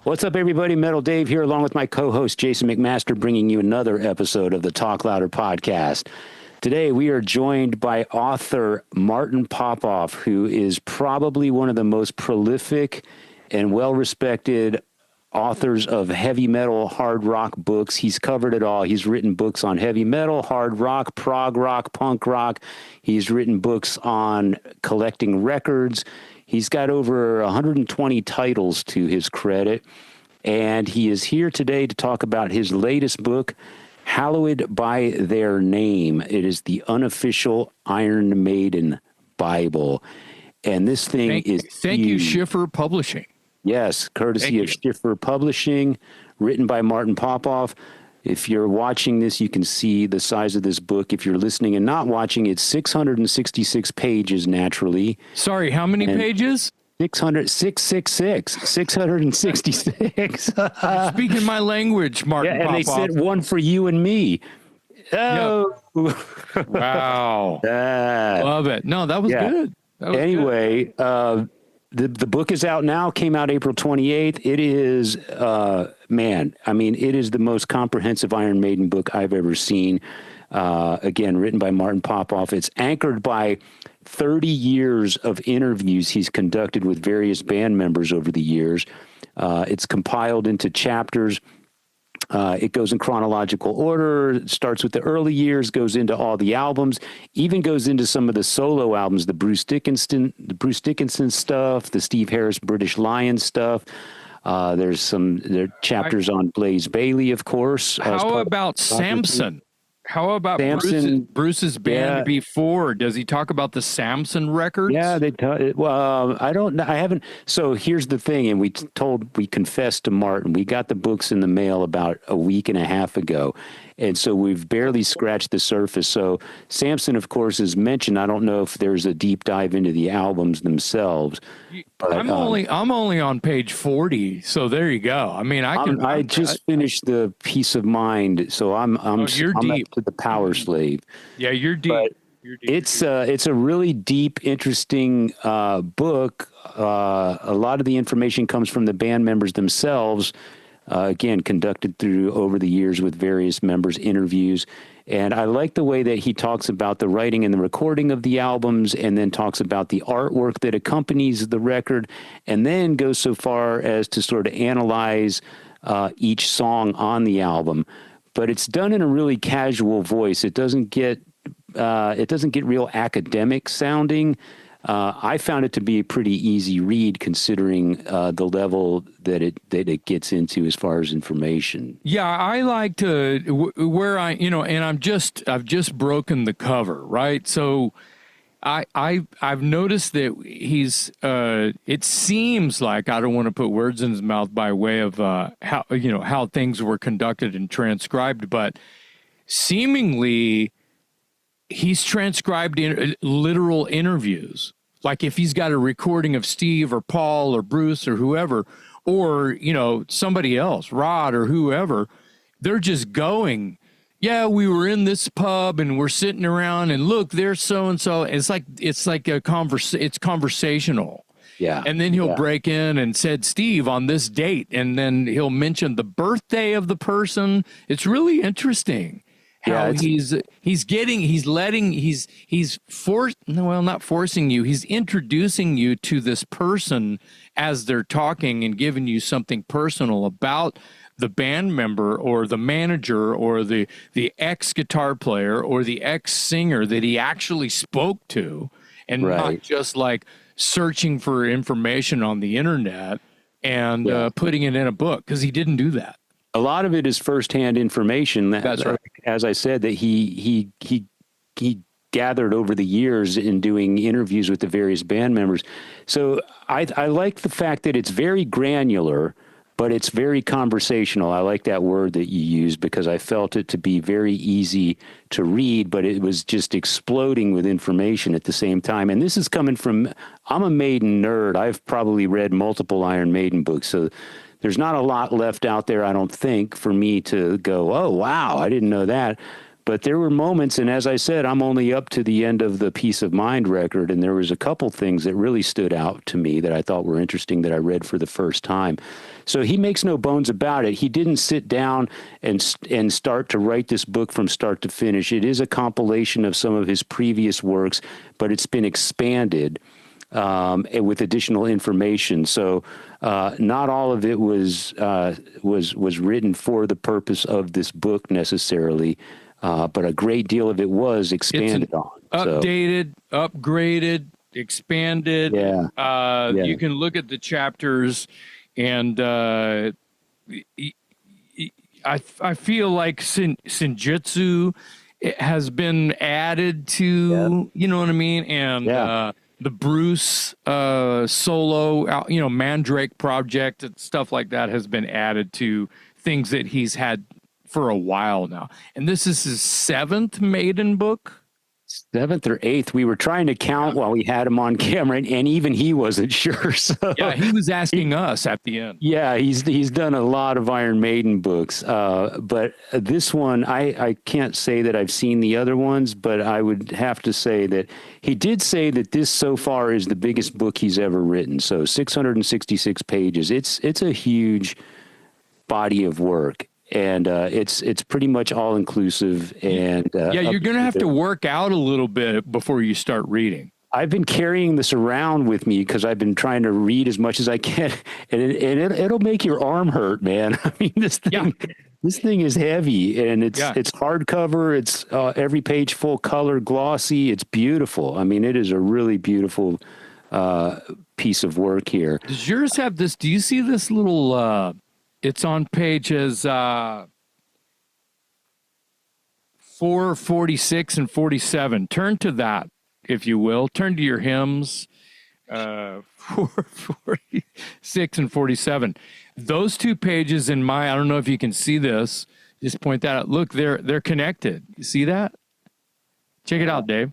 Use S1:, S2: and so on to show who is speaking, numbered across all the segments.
S1: What's up, everybody? Metal Dave here, along with my co-host Jason McMaster, bringing you another episode of the Talk Louder podcast. Today, we are joined by author Martin Popoff, who is probably one of the most prolific and well-respected authors of heavy metal, hard rock books. He's covered it all. He's written books on heavy metal, hard rock, prog rock, punk rock. He's written books on collecting records. He's got over 120 titles to his credit, and he is here today to talk about his latest book, Hallowed by Their Name. It is the Unofficial Iron Maiden Bible, and this thing is
S2: Thank you, Schiffer Publishing.
S1: Yes, courtesy of Schiffer Publishing, written by Martin Popoff. If you're watching this, you can see the size of this book. If you're listening and not watching, it's 666 pages naturally.
S2: Sorry, how many pages?
S1: 666.
S2: You're speaking my language, Martin Popoff.
S1: And they said one for you and me. Oh.
S2: Yep. Wow. Love it. No, that was good. That was
S1: anyway,
S2: good.
S1: The book is out now, came out April 28th. It is, it is the most comprehensive Iron Maiden book I've ever seen. Again, written by Martin Popoff. It's anchored by 30 years of interviews he's conducted with various band members over the years. It's compiled into chapters. It goes in chronological order. It starts with the early years, goes into all the albums, even goes into some of the solo albums, the Bruce Dickinson stuff, the Steve Harris British Lion stuff. There are chapters on Blaze Bayley, of course.
S2: How about Samson? How about
S1: Samson,
S2: Bruce's band before? Does he talk about the Samson records?
S1: Yeah, I don't know. I haven't. So here's the thing, and we confessed to Martin. We got the books in the mail about a week and a half ago, and so we've barely scratched the surface. So Samson, of course, is mentioned. I don't know if there's a deep dive into the albums themselves. But,
S2: I'm only on page 40, so there you go. I mean, I
S1: just finished the Peace of Mind, so I'm
S2: deep.
S1: Up to the Power Slave.
S2: Yeah, you're deep.
S1: But it's a really deep, interesting book. A lot of the information comes from the band members themselves. Again, conducted through over the years with various members, interviews. And I like the way that he talks about the writing and the recording of the albums, and then talks about the artwork that accompanies the record, and then goes so far as to sort of analyze each song on the album. But it's done in a really casual voice. It doesn't get real academic sounding. I found it to be a pretty easy read, considering the level that it gets into as far as information.
S2: Yeah, I like to and I've just broken the cover, right? So I've noticed that he's it seems like, I don't want to put words in his mouth by way of how things were conducted and transcribed, but seemingly he's transcribed literal interviews. Like if he's got a recording of Steve or Paul or Bruce or whoever, or, somebody else, Rod or whoever, they're just going, yeah, we were in this pub and we're sitting around and look, there's so-and-so. It's like it's conversational.
S1: Yeah.
S2: And then he'll break in and said, Steve, on this date. And then he'll mention the birthday of the person. It's really interesting. How he's not forcing you. He's introducing you to this person as they're talking and giving you something personal about the band member or the manager or the ex guitar player or the ex singer that he actually spoke to, and not just like searching for information on the internet and putting it in a book, because he didn't do that.
S1: A lot of it is firsthand information.
S2: That's right.
S1: As I said, that he gathered over the years in doing interviews with the various band members. So I like the fact that it's very granular, but it's very conversational. I like that word that you used, because I felt it to be very easy to read, but it was just exploding with information at the same time. And this is coming from, I'm a Maiden nerd. I've probably read multiple Iron Maiden books, so there's not a lot left out there, I don't think, for me to go, oh, wow, I didn't know that. But there were moments, and as I said, I'm only up to the end of the Peace of Mind record, and there was a couple things that really stood out to me that I thought were interesting that I read for the first time. So he makes no bones about it. He didn't sit down and start to write this book from start to finish. It is a compilation of some of his previous works, but it's been expanded and with additional information. So not all of it was written for the purpose of this book necessarily, but a great deal of it was expanded on.
S2: Updated, upgraded, expanded.
S1: Yeah.
S2: You can look at the chapters, and I feel like Senjutsu has been added to, you know what I mean? And the Bruce solo, Mandrake project and stuff like that has been added to things that he's had for a while now. And this is his 7th Maiden book.
S1: 7th or 8th. We were trying to count while we had him on camera, and even he wasn't sure. So
S2: yeah, he was asking us at the end.
S1: Yeah, he's done a lot of Iron Maiden books, but this one, I can't say that I've seen the other ones, but I would have to say that he did say that this so far is the biggest book he's ever written. So 666 pages. It's a huge body of work. And it's pretty much all inclusive. And
S2: you're going to have to work out a little bit before you start reading.
S1: I've been carrying this around with me because I've been trying to read as much as I can, and it'll make your arm hurt, man. I mean, this thing is heavy, and it's hardcover. It's every page full color, glossy. It's beautiful. I mean, it is a really beautiful piece of work here.
S2: Does yours have this? Do you see this little? It's on pages 446 and 47. Turn to that, if you will. Turn to your hymns, 446 and 47. Those two pages in I don't know if you can see this. Just point that out. Look, they're connected. You see that? Check it out, Dave.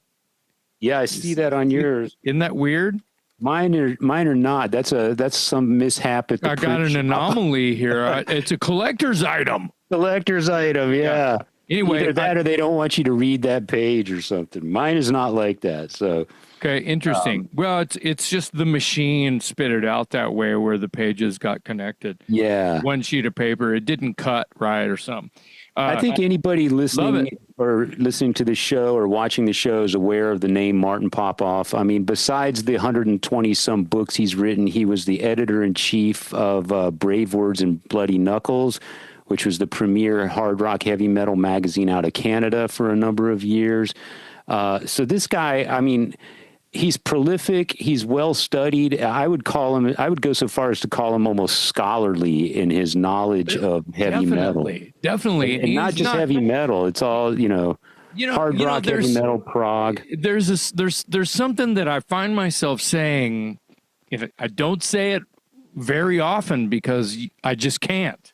S1: Yeah, I see that on yours.
S2: Isn't that weird?
S1: Mine are not. That's some mishap at the
S2: I got an anomaly here. It's a collector's item.
S1: Collector's item, yeah.
S2: Anyway,
S1: either that or they don't want you to read that page or something. Mine is not like that. So
S2: okay, interesting. Well, it's just the machine spit it out that way where the pages got connected.
S1: Yeah,
S2: one sheet of paper. It didn't cut right or something.
S1: I think anybody listening to the show or watching the show is aware of the name Martin Popoff. I mean, besides the 120 some books he's written, he was the editor-in-chief of Brave Words and Bloody Knuckles, which was the premier hard rock heavy metal magazine out of Canada for a number of years. So this guy, I mean, he's prolific. He's well studied. I would go so far as to call him almost scholarly in his knowledge of heavy metal.
S2: Definitely.
S1: And not just heavy metal. It's all, hard rock, heavy metal, prog.
S2: There's something that I find myself saying, if I don't say it very often because I just can't.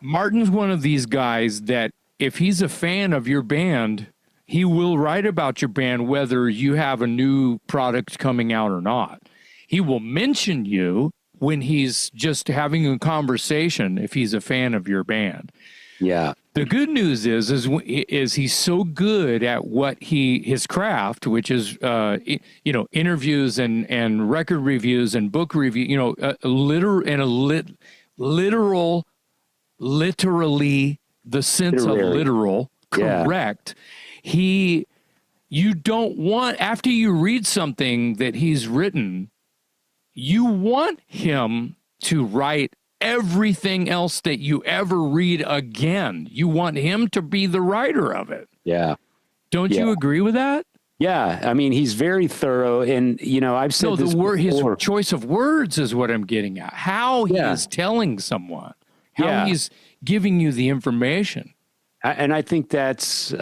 S2: Martin's one of these guys that if he's a fan of your band, he will write about your band whether you have a new product coming out or not. He will mention you when he's just having a conversation if he's a fan of your band.
S1: Yeah.
S2: The good news is he's so good at what his craft, which is interviews and record reviews and book review, literally the sense of literal, correct. You don't want, after you read something that he's written, you want him to write everything else that you ever read again. You want him to be the writer of it.
S1: Yeah.
S2: Don't you agree with that?
S1: Yeah. I mean, he's very thorough, and, I've said this before.
S2: His choice of words is what I'm getting at. How he is telling someone, how he's giving you the information.
S1: And I think that's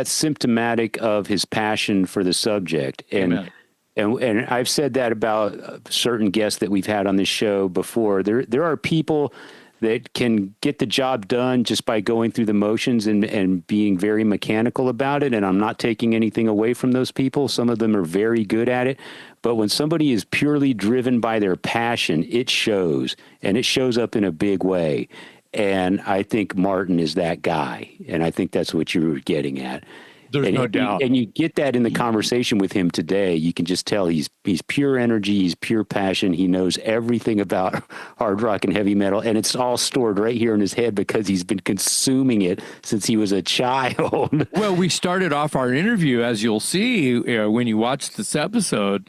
S1: symptomatic of his passion for the subject. And I've said that about certain guests that we've had on this show before. There are people that can get the job done just by going through the motions and being very mechanical about it. And I'm not taking anything away from those people. Some of them are very good at it. But when somebody is purely driven by their passion, it shows, and it shows up in a big way. And I think Martin is that guy. And I think that's what you were getting at.
S2: There's no doubt.
S1: And you get that in the conversation with him today. You can just tell he's pure energy, he's pure passion. He knows everything about hard rock and heavy metal, and it's all stored right here in his head because he's been consuming it since he was a child.
S2: Well, we started off our interview, as you'll see when you watch this episode.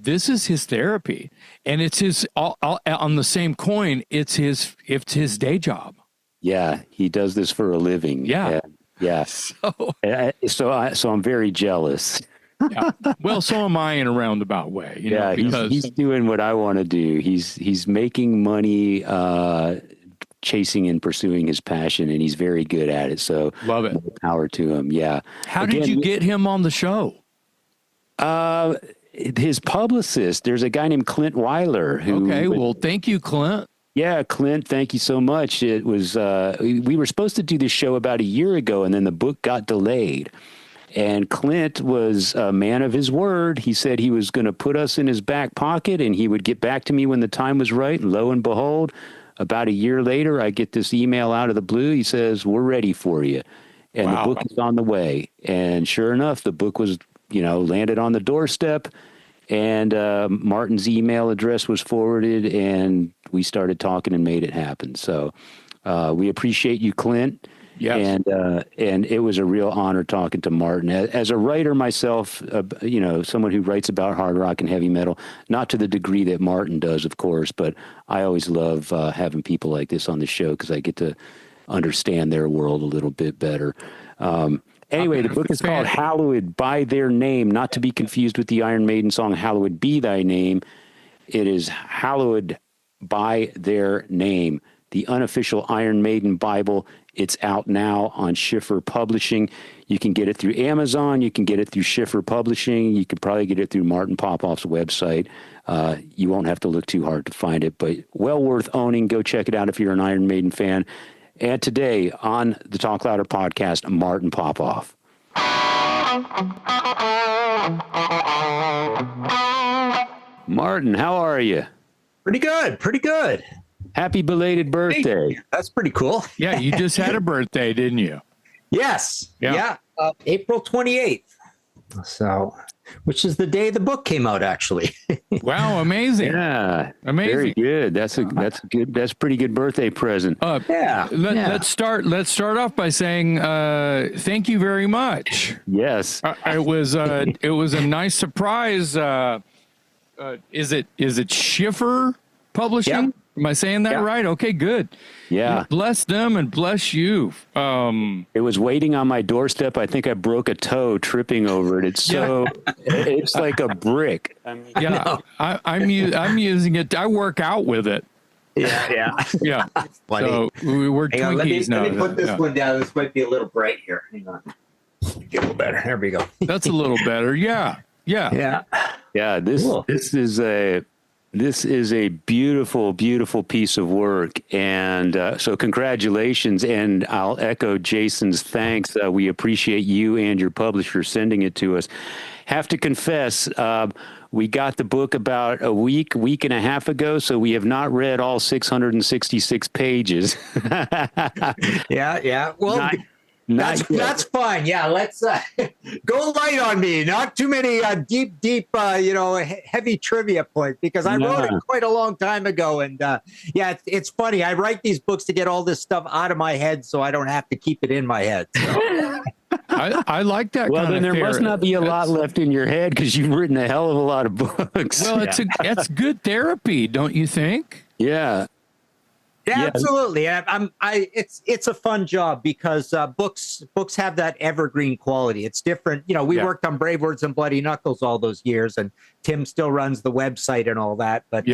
S2: This is his therapy, and it's his on the same coin. It's his day job.
S1: Yeah, he does this for a living.
S2: Yeah.
S1: Yeah. So I'm very jealous.
S2: Yeah. Well, so am I in a roundabout way. You know, because
S1: he's doing what I want to do. He's making money, chasing and pursuing his passion, and he's very good at it. So
S2: love it.
S1: More power to him. Yeah.
S2: How did you get him on the show?
S1: His publicist. There's a guy named Clint Weiler who.
S2: Okay. Well, thank you, Clint.
S1: Yeah, Clint, thank you so much. It was we were supposed to do this show about a year ago, and then the book got delayed. And Clint was a man of his word. He said he was going to put us in his back pocket, and he would get back to me when the time was right. And lo and behold, about a year later, I get this email out of the blue. He says, "We're ready for you," and
S2: wow.
S1: The book is on the way. And sure enough, the book was, landed on the doorstep. And Martin's email address was forwarded, and we started talking and made it happen. So we appreciate you, Clint.
S2: Yes.
S1: And it was a real honor talking to Martin. As a writer myself, someone who writes about hard rock and heavy metal, not to the degree that Martin does, of course, but I always love having people like this on the show because I get to understand their world a little bit better. Anyway, the book is called Hallowed By Their Name, not to be confused with the Iron Maiden song Hallowed Be Thy Name. It is Hallowed By Their Name, the Unofficial Iron Maiden Bible. It's out now on Schiffer Publishing. You can get it through Amazon. You can get it through Schiffer Publishing. You could probably get it through Martin Popoff's website. You won't have to look too hard to find it, but well worth owning. Go check it out if you're an Iron Maiden fan. And today on the Talk Louder podcast, Martin Popoff. Martin, how are you?
S3: Pretty good.
S1: Happy belated birthday.
S3: That's pretty cool.
S2: Yeah, you just had a birthday, didn't you?
S3: Yes. Yeah. April 28th. So, which is the day the book came out, actually.
S2: Wow, amazing.
S1: Yeah.
S2: Amazing.
S1: Very good. That's a pretty good birthday present.
S2: Let's start off by saying thank you very much.
S1: Yes.
S2: It was a nice surprise. Is it Schiffer Publishing?
S3: Yep.
S2: Am I saying that right? Okay, good.
S1: Yeah.
S2: Bless them and bless you.
S1: It was waiting on my doorstep. I think I broke a toe tripping over it. It's it's like a brick.
S2: Yeah, I'm using it. I work out with it.
S3: Yeah.
S2: Funny. So we're Twinkies now.
S3: Let me put this one down. This might be a little bright here. Hang on. Get a little better. There we go.
S2: That's a little better. Yeah.
S1: This is a beautiful, beautiful piece of work. And so congratulations. And I'll echo Jason's thanks. We appreciate you and your publisher sending it to us. Have to confess, we got the book about a week and a half ago, so we have not read all 666 pages.
S3: Yeah. Well, that's fine. Yeah, let's go light on me. Not too many deep, heavy trivia points because I wrote it quite a long time ago. And it's funny. I write these books to get all this stuff out of my head so I don't have to keep it in my head. So.
S2: I like that.
S1: Well,
S2: kind
S1: then
S2: of
S1: there must not be a lot left in your head because you've written a hell of a lot of books.
S2: Well, it's good therapy, don't you think?
S1: Yeah.
S3: Yeah, absolutely. It's a fun job because books have that evergreen quality. It's different. We worked on Brave Words and Bloody Knuckles all those years, and Tim still runs the website and all that. But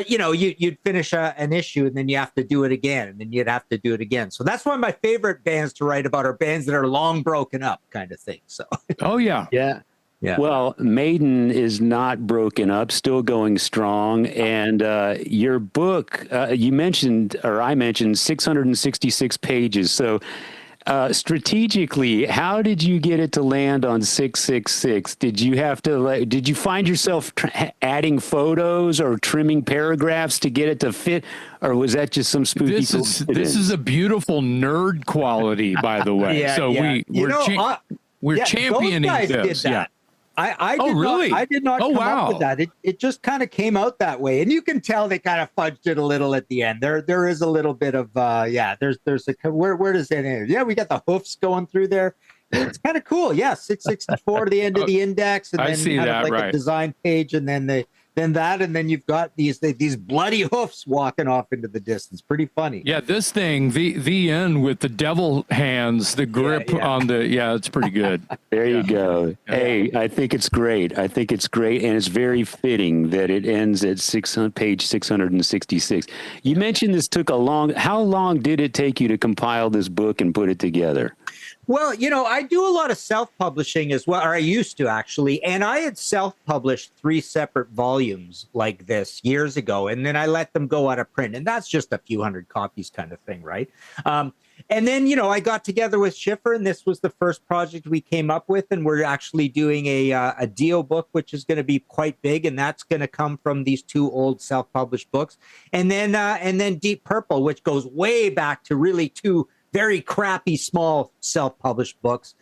S3: you'd finish an issue and then you have to do it again, and then you'd have to do it again. So that's one of my favorite bands to write about are bands that are long broken up, kind of thing. So.
S2: Oh yeah.
S3: Yeah.
S1: Well, Maiden is not broken up, still going strong. And your book, I mentioned 666 pages. So Strategically, how did you get it to land on 666? Did you have to, did you find yourself adding photos or trimming paragraphs to get it to fit? Or was that just some spooky
S2: This is a beautiful nerd quality, by the way. We're championing
S3: those guys
S2: this.
S3: Did that. I did
S2: really?
S3: Not, I did not come up with that. It just kind of came out that way, and you can tell they kind of fudged it a little at the end. There is a little bit of There's a where does it end? Yeah, we got the hoofs going through there. It's kind of cool. Yeah, 664 to the end of the index, and then
S2: I see that,
S3: like
S2: right.
S3: a design page, and then and then you've got these bloody hoofs walking off into the distance. Pretty funny.
S2: Yeah, this thing, the end with the devil hands, the grip on the, it's pretty good.
S1: There you go. Yeah. Hey, I think it's great. And it's very fitting that it ends at page 666. You mentioned this took how long did it take you to compile this book and put it together?
S3: Well, I do a lot of self-publishing as well, or I used to actually, and I had self-published 3 separate volumes like this years ago, and then I let them go out of print, and that's just a few hundred copies kind of thing, right? And then, I got together with Schiffer, and this was the first project we came up with, and we're actually doing a Dio book, which is going to be quite big, and that's going to come from these 2 old self-published books, and then Deep Purple, which goes way back to really 2 very crappy, small self-published books,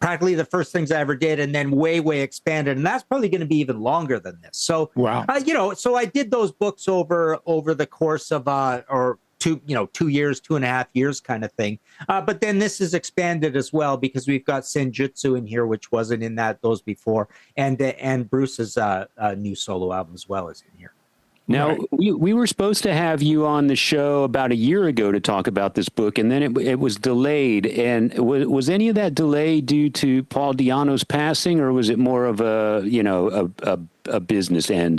S3: practically the first things I ever did, and then way expanded. And that's probably going to be even longer than this. So,
S2: wow.
S3: So I did those books over the course of, 2 years, 2.5 years kind of thing. But then this is expanded as well because we've got Senjutsu in here, which wasn't in those before. And Bruce's new solo album as well is in here.
S1: Now, we were supposed to have you on the show about a year ago to talk about this book, and then it was delayed. And was any of that delay due to Paul Di'Anno's passing, or was it more of a business end?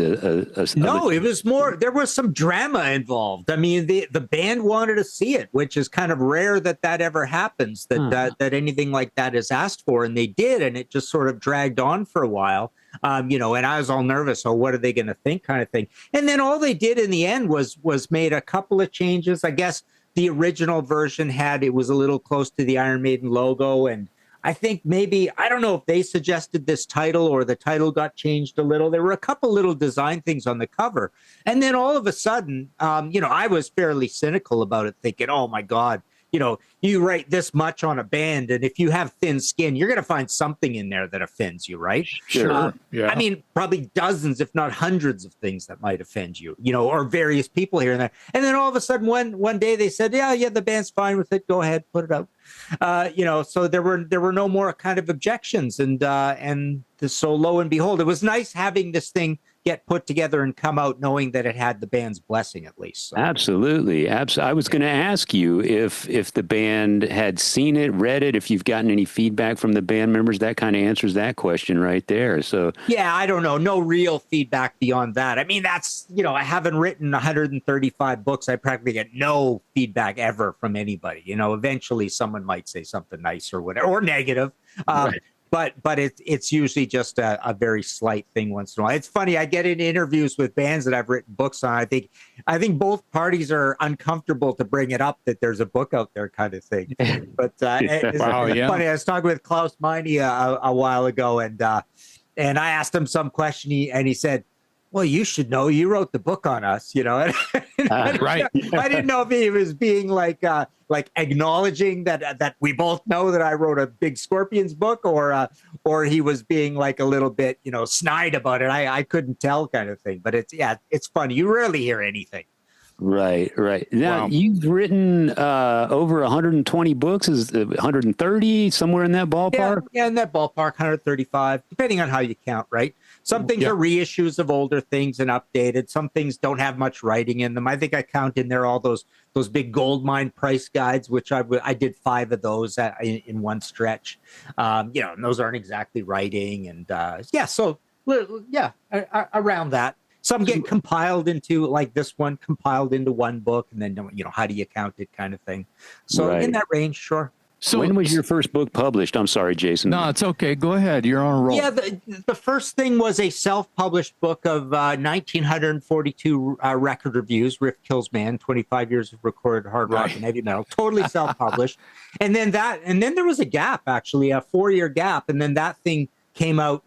S3: No, it was more. There was some drama involved. I mean, the band wanted to see it, which is kind of rare that ever happens. That anything like that is asked for, and they did, and it just sort of dragged on for a while. And I was all nervous. Oh, what are they going to think, kind of thing. And then all they did in the end was made a couple of changes. I guess the original version it was a little close to the Iron Maiden logo, and I think maybe, I don't know if they suggested this title or the title got changed a little. There were a couple little design things on the cover. And then all of a sudden, I was fairly cynical about it, thinking, oh my God, you write this much on a band, and if you have thin skin, you're going to find something in there that offends you, right?
S2: Sure. Yeah.
S3: I mean, probably dozens, if not hundreds of things that might offend you, or various people here and there. And then all of a sudden, one day they said, yeah, the band's fine with it. Go ahead, put it out. So there were no more kind of objections, and so lo and behold, it was nice having this thing get put together and come out knowing that it had the band's blessing at least. So.
S1: Absolutely. I was going to ask you if the band had seen it, read it, if you've gotten any feedback from the band members. That kind of answers that question right there. So
S3: yeah, I don't know. No real feedback beyond that. I mean, that's, I haven't written 135 books. I practically get no feedback ever from anybody. Eventually someone might say something nice or whatever, or negative. Right. But it's usually just a very slight thing once in a while. It's funny. I get in interviews with bands that I've written books on. I think both parties are uncomfortable to bring it up that there's a book out there, kind of thing. But it's funny. I was talking with Klaus Meine a while ago, and I asked him some question, and he said, well, you should know. You wrote the book on us, Right. I didn't know if he was being like acknowledging that we both know that I wrote a big Scorpions book, or he was being like a little bit, snide about it. I couldn't tell, kind of thing. But it's funny. You rarely hear anything.
S1: Right. Now, You've written over 120 books, is 130, somewhere in that ballpark?
S3: Yeah, in that ballpark, 135, depending on how you count, right? Some things are reissues of older things and updated. Some things don't have much writing in them. I think I count in there all those big gold mine price guides, which I did 5 of those in one stretch. And those aren't exactly writing. And around that. Some get compiled into, like this one, compiled into one book, and then, how do you count it, kind of thing. So in that range, sure.
S2: So
S1: when was your first book published? I'm sorry, Jason.
S2: No, it's okay. Go ahead. You're on a roll.
S3: Yeah, the first thing was a self-published book of 1,942 record reviews. Riff Kills Man, 25 years of recorded hard rock and heavy metal, totally self-published. and then there was a gap, actually, a 4-year gap, and then that thing came out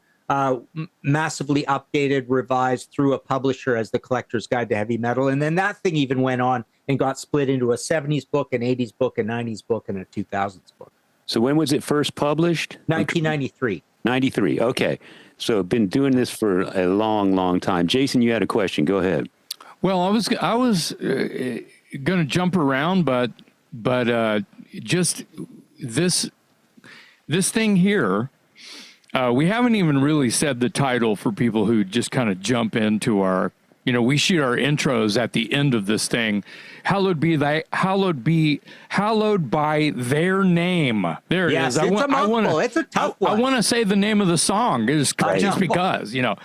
S3: massively updated, revised through a publisher as the Collector's Guide to Heavy Metal, and then that thing even went on and got split into a 70s book, an 80s book, a 90s book, and a 2000s book.
S1: So when was it first published?
S3: 1993.
S1: 93. Okay. So been doing this for a long, long time. Jason, you had a question. Go ahead.
S2: Well, I was going to jump around, but just this thing here, we haven't even really said the title for people who just kind of jump into our, we shoot our intros at the end of this thing. Hallowed by their name. There it is.
S3: It's a mouthful. It's a tough one.
S2: I want to say the name of the song just because,
S3: I know.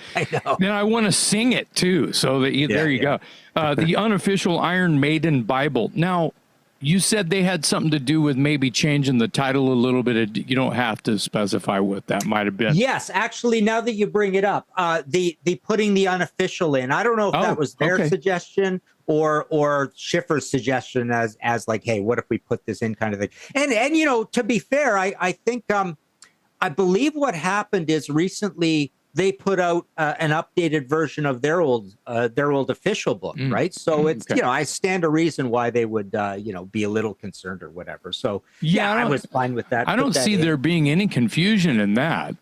S2: Then I want to sing it too. So there you go. The Unofficial Iron Maiden Bible. Now, you said they had something to do with maybe changing the title a little bit. You don't have to specify what that might have been.
S3: Yes, actually, now that you bring it up, the putting the unofficial in, I don't know if that was their suggestion or Schiffer's suggestion as like, hey, what if we put this in, kind of thing. And to be fair, I think I believe what happened is recently they put out an updated version of their old official book, right? So it's I stand to reason why they would be a little concerned or whatever. So I was fine with that.
S2: I don't see there being any confusion in that.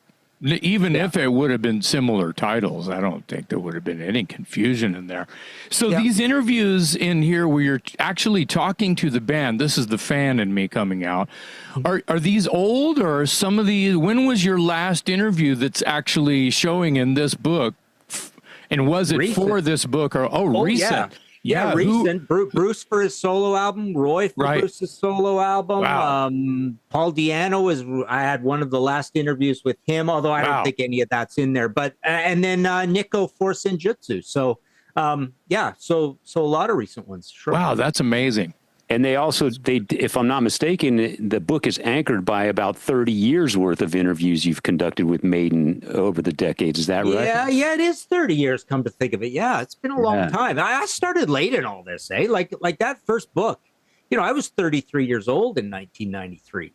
S2: Even if it would have been similar titles, I don't think there would have been any confusion in there. So these interviews in here where you're actually talking to the band, this is the fan in me coming out. Are these old, or are some of these, when was your last interview that's actually showing in this book? And was it for this book or recent?
S3: Yeah, recent. Bruce for his solo album, Roy for Bruce's solo album.
S2: Wow.
S3: Paul Di'Anno I had one of the last interviews with him, although I don't think any of that's in there. But and then Nico for Senjutsu. So so a lot of recent ones. Sure.
S2: Wow, that's amazing.
S1: And they also, if I'm not mistaken, the book is anchored by about 30 years worth of interviews you've conducted with Maiden over the decades. Is that right?
S3: Yeah, it is 30 years, come to think of it. Yeah, it's been a long time. I started late in all this, Like that first book, I was 33 years old in 1993.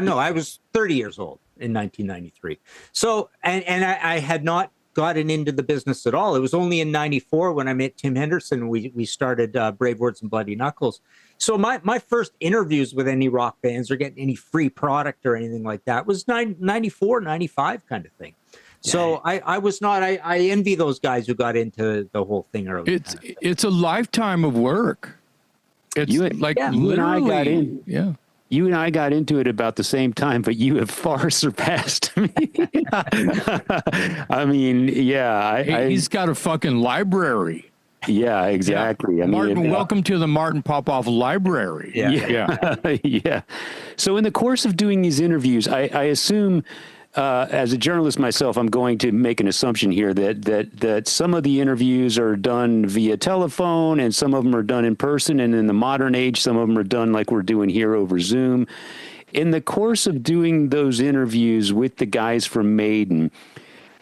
S3: No, I was 30 years old in 1993. So, and I had not gotten into the business at all. It was only in 94 when I met Tim Henderson, we started Brave Words and Bloody Knuckles. So my first interviews with any rock bands or getting any free product or anything like that was 94, 95 kind of thing. So I was not, I envy those guys who got into the whole thing early.
S2: It's a lifetime of work. It's literally,
S1: You and I got into it about the same time, but you have far surpassed me. I mean,
S2: he's got a fucking library.
S1: Yeah, exactly.
S2: Yeah.
S1: I mean,
S2: Martin, welcome to the Martin Popoff Library.
S1: Yeah. So in the course of doing these interviews, I assume, as a journalist myself, I'm going to make an assumption here that some of the interviews are done via telephone and some of them are done in person. And in the modern age, some of them are done like we're doing here over Zoom. In the course of doing those interviews with the guys from Maiden,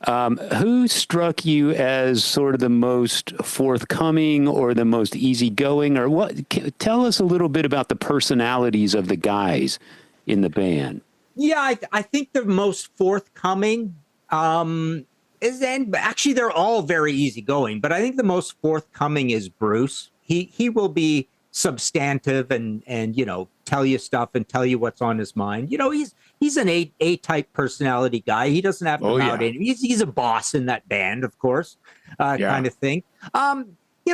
S1: who struck you as sort of the most forthcoming or the most easygoing, or what? Tell us a little bit about the personalities of the guys in the band.
S3: Yeah, I think the most forthcoming is, and actually they're all very easygoing, but I think the most forthcoming is Bruce. He will be substantive and tell you stuff and tell you what's on his mind. He's an A-type personality guy. He doesn't have to bow down. He's a boss in that band, of course, kind of thing.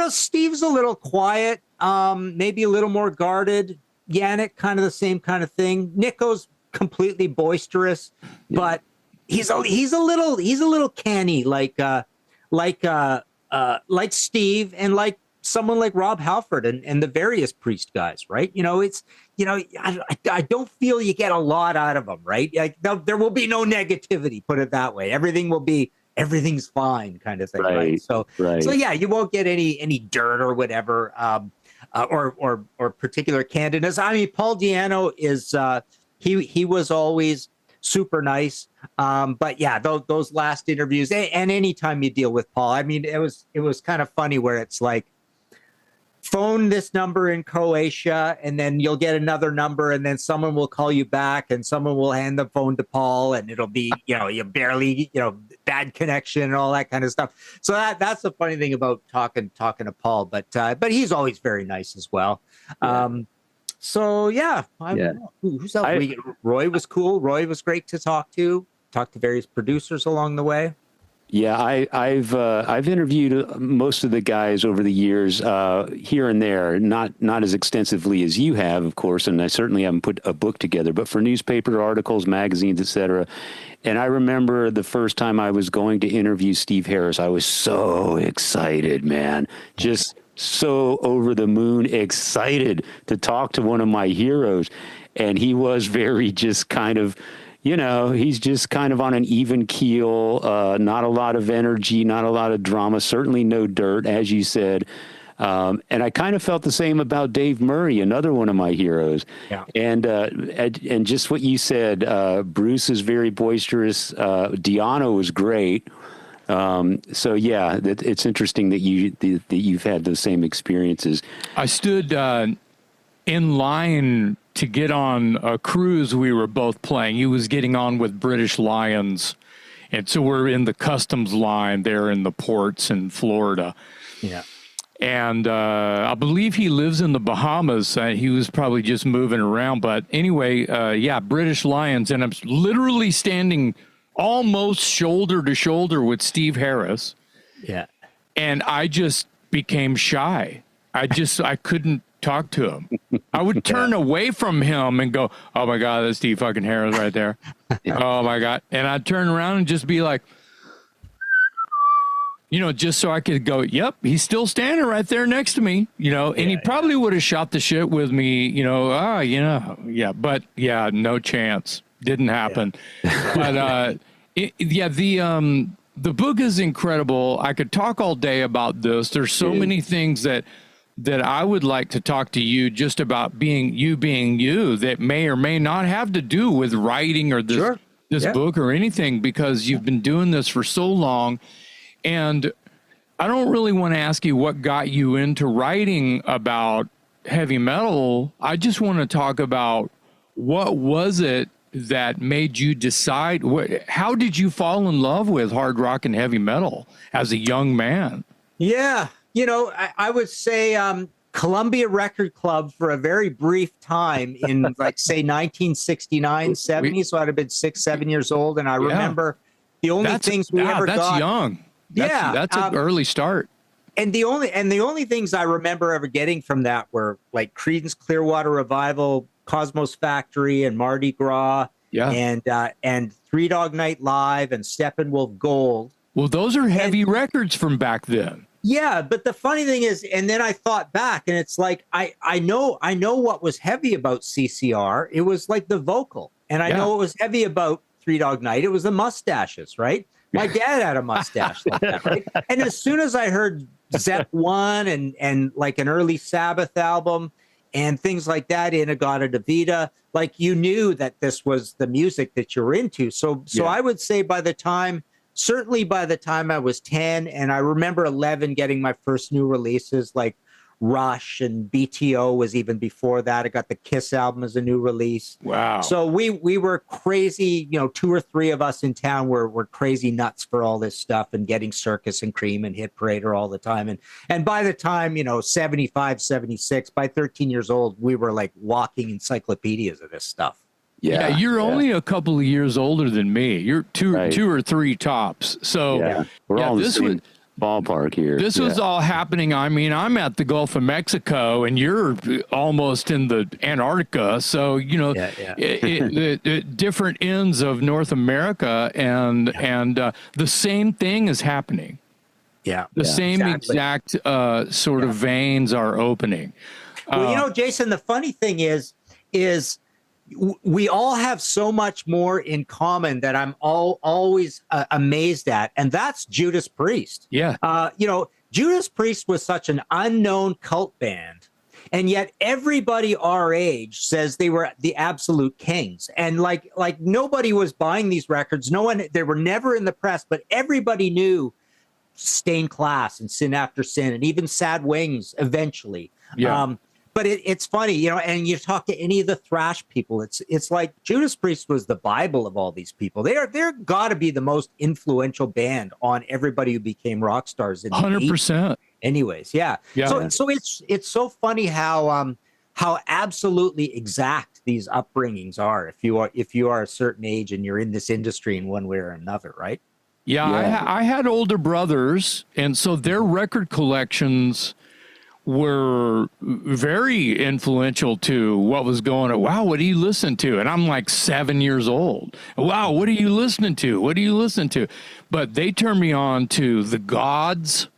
S3: Steve's a little quiet, maybe a little more guarded. Yannick, kind of the same kind of thing. Nico's completely boisterous, but he's a little canny, like Steve and like someone like Rob Halford and the various Priest guys, right? I don't feel you get a lot out of them, right? Like there will be no negativity, put it that way. Everything's fine kind of thing, right? So yeah, you won't get any dirt or whatever, or particular candidness. I mean, Paul Di'Anno is he was always super nice. But yeah, those last interviews and anytime you deal with Paul, I mean, it was kind of funny where it's like, phone this number in Croatia and then you'll get another number and then someone will call you back and someone will hand the phone to Paul and it'll be, you barely, bad connection and all that kind of stuff. So that's the funny thing about talking to Paul, but he's always very nice as well. Yeah. So yeah, who's else? Roy was cool. Roy was great to talk to various producers along the way.
S1: Yeah, I've interviewed most of the guys over the years, here and there, not as extensively as you have, of course, and I certainly haven't put a book together, but for newspaper articles, magazines, etc. And I remember the first time I was going to interview Steve Harris, I was so excited, man, just so over the moon excited to talk to one of my heroes, and he was very just kind of, he's just kind of on an even keel, not a lot of energy, not a lot of drama, certainly no dirt, as you said. And I kind of felt the same about Dave Murray, another one of my heroes. Yeah. And just what you said, Bruce is very boisterous. Diano was great. So yeah, it's interesting that you've had those same experiences.
S2: I stood in line to get on a cruise we were both playing. He was getting on with British Lions. And so we're in the customs line there in the ports in Florida. Yeah. And I believe he lives in the Bahamas. He was probably just moving around. But anyway, British Lions. And I'm literally standing almost shoulder to shoulder with Steve Harris. Yeah. And I just became shy. I couldn't talk to him. I would turn away from him and go, "Oh my God, that's Steve fucking Harris right there." Oh my God. And I'd turn around and just be like, just so I could go, "Yep, he's still standing right there next to me," and he probably would have shot the shit with me, but yeah, no chance. Didn't happen. Yeah. But, the book is incredible. I could talk all day about this. There's so many things that I would like to talk to you just about being you that may or may not have to do with writing or this book or anything, because you've been doing this for so long. And I don't really want to ask you what got you into writing about heavy metal. I just want to talk about what was it that made you decide, how did you fall in love with hard rock and heavy metal as a young man? Yeah.
S3: I would say Columbia Record Club for a very brief time in, say, 1969, 70. So I'd have been 6-7 years old. And I remember the only things we ever got.
S2: That's young. That's an early start.
S3: And the only things I remember ever getting from that were like Creedence Clearwater Revival, Cosmos Factory, and Mardi Gras. Yeah. And Three Dog Night Live and Steppenwolf Gold.
S2: Well, those are heavy records from back then.
S3: Yeah, but the funny thing is, and then I thought back, and it's like I know what was heavy about CCR. It was like the vocal, and I know what was heavy about Three Dog Night. It was the mustaches, right? My dad had a mustache like that, right? And as soon as I heard Zep 1 and like an early Sabbath album and things like that, Inagata Davida, like you knew that this was the music that you're into. So I would say certainly by the time I was 10, and I remember 11 getting my first new releases like Rush, and BTO was even before that. I got the Kiss album as a new release. Wow. So we were crazy, 2 or 3 of us in town were crazy nuts for all this stuff and getting Circus and Cream and Hit Parader all the time. And by the time, 75, 76, by 13 years old, we were like walking encyclopedias of this stuff.
S2: Yeah, you're only a couple of years older than me. You're two or three tops. So
S1: we're all in the same ballpark here.
S2: This was all happening. I mean, I'm at the Gulf of Mexico, and you're almost in the Antarctica. So different ends of North America, and the same thing is happening. Yeah, the same exact sort of veins are opening.
S3: Well, Jason, the funny thing is we all have so much more in common that I'm always amazed at, and that's Judas Priest. Yeah. Judas Priest was such an unknown cult band, and yet everybody our age says they were the absolute kings. And like nobody was buying these records. No one, they were never in the press, but everybody knew Stained Class and Sin After Sin, and even Sad Wings eventually.
S2: Yeah.
S3: But it's funny, you know, and you talk to any of the thrash people, it's like Judas Priest was the Bible of all these people. They're got to be the most influential band on everybody who became rock stars in the
S2: 100%.
S3: anyways. Yeah. So it's so funny how absolutely exact these upbringings are if you are a certain age and you're in this industry in one way or another, right?
S2: Yeah, I had older brothers, and so their record collections were very influential to what was going on. Wow, what do you listen to? And I'm like 7 years old. Wow, what are you listening to? What do you listen to? But they turned me on to the Gods.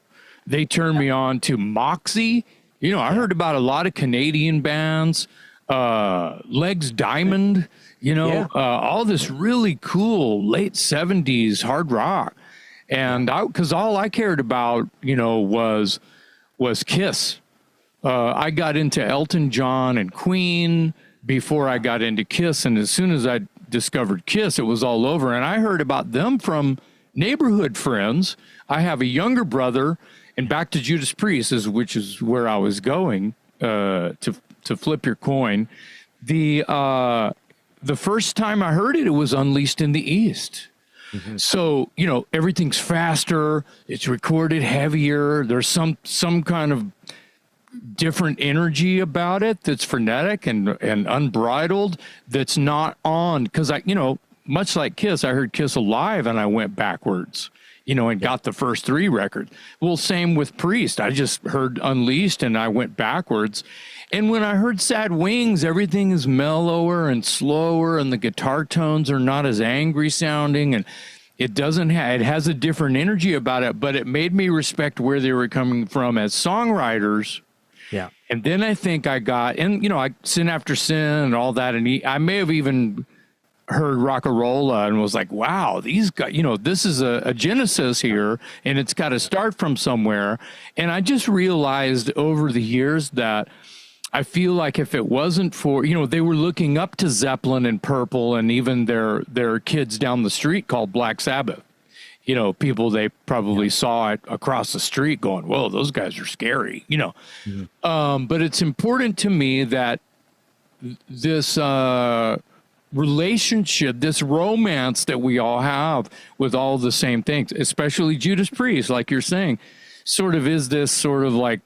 S2: They turned me on to Moxie. You know, I heard about a lot of Canadian bands, Legs Diamond, you know, all this really cool late 70s hard rock. And because all I cared about, you know, was Kiss. I got into Elton John and Queen before I got into Kiss. And as soon as I discovered Kiss, it was all over. And I heard about them from neighborhood friends. I have a younger brother, and back to Judas Priest, which is where I was going to flip your coin. The first time I heard it, it was Unleashed in the East. Mm-hmm. So, you know, everything's faster. It's recorded heavier. There's some kind of different energy about it that's frenetic and unbridled that's not on. Because much like Kiss, I heard Kiss live and I went backwards, you know, and got the first 3 records. Well, same with Priest. I just heard Unleashed and I went backwards. And when I heard Sad Wings, everything is mellower and slower, and the guitar tones are not as angry sounding, and it has a different energy about it, but it made me respect where they were coming from as songwriters.
S3: Yeah.
S2: And then I think I got, and you know, I Sin After Sin and all that, and I may have even heard Rock-a-Rolla and was like, wow, these guys, you know, this is a genesis here, and it's got to start from somewhere. And I just realized over the years that I feel like if it wasn't for, you know, they were looking up to Zeppelin and Purple and even their kids down the street called Black Sabbath. You know, people they probably saw it across the street going, whoa, those guys are scary, you know. Mm-hmm. But it's important to me that this relationship, this romance that we all have with all the same things, especially Judas Priest, like you're saying, sort of is this sort of like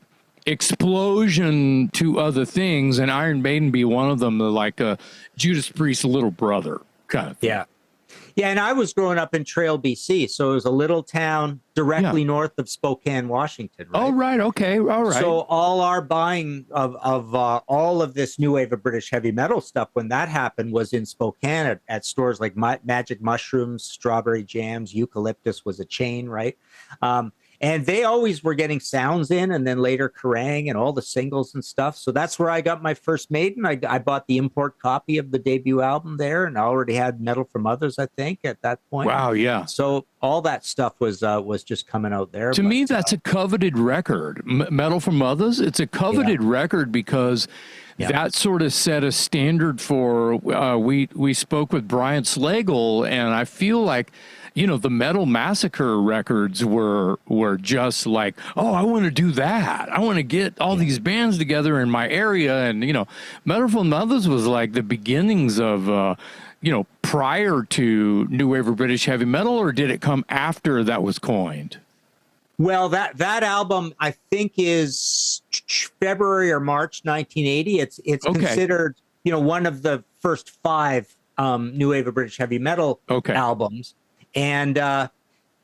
S2: explosion to other things, and Iron Maiden be one of them, like a Judas Priest's little brother kind of thing.
S3: Yeah, and I was growing up in Trail, BC, so it was a little town directly north of Spokane, Washington. Right?
S2: Oh, right, okay, all right.
S3: So all our buying of all of this new wave of British heavy metal stuff, when that happened, was in Spokane at stores like Magic Mushrooms, Strawberry Jams, Eucalyptus was a chain, right? And they always were getting sounds in, and then later Kerrang and all the singles and stuff. So that's where I got my first Maiden. I bought the import copy of the debut album there, and I already had Metal from Others, I think, at that point.
S2: Wow, yeah.
S3: So all that stuff was just coming out there.
S2: To me, that's a coveted record. Metal from Others, it's a coveted record because that sort of set a standard for, we spoke with Brian Slagle, and I feel like, you know, the Metal Massacre records were just like, oh, I want to do that. I want to get all these bands together in my area. And, you know, Metal from Others was like the beginnings of, you know, prior to New Wave of British Heavy Metal, or did it come after that was coined?
S3: Well, that album, I think, is February or March 1980. It's considered, you know, one of the first 5 New Wave of British Heavy Metal albums. And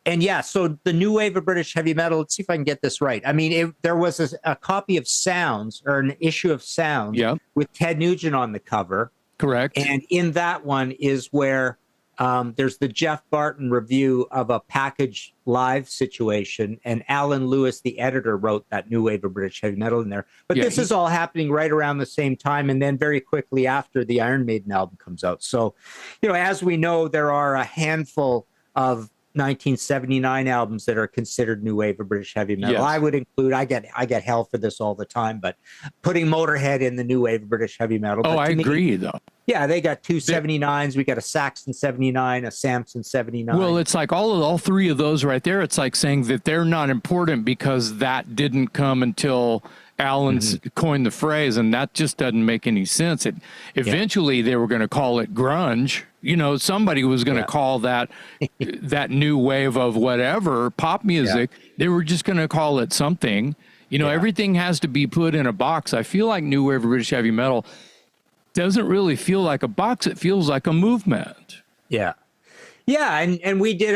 S3: yeah, so the new wave of British heavy metal, let's see if I can get this right. I mean, there was a copy of Sounds, or an issue of Sounds with Ted Nugent on the cover.
S2: Correct.
S3: And in that one is where there's the Jeff Barton review of a Package Live situation, and Alan Lewis, the editor, wrote that new wave of British heavy metal in there. But this is all happening right around the same time, and then very quickly after the Iron Maiden album comes out. So, you know, as we know, there are a handful of 1979 albums that are considered new wave of British heavy metal.
S2: Yes.
S3: I would include. I get hell for this all the time, but putting Motorhead in the new wave of British heavy metal.
S2: Oh,
S3: But
S2: I
S3: to me,
S2: agree, though.
S3: yeah, they got two 79s. We got a Saxon 79, a Samson 79.
S2: Well, it's like all three of those right there. It's like saying that they're not important because that didn't come until Alan's coined the phrase, and that just doesn't make any sense. Eventually they were going to call it grunge. You know, somebody was going to call that that new wave of whatever pop music. They were just going to call it something. You know, everything has to be put in a box. I feel like new wave of British heavy metal doesn't really feel like a box. It feels like a movement.
S3: Yeah, and we did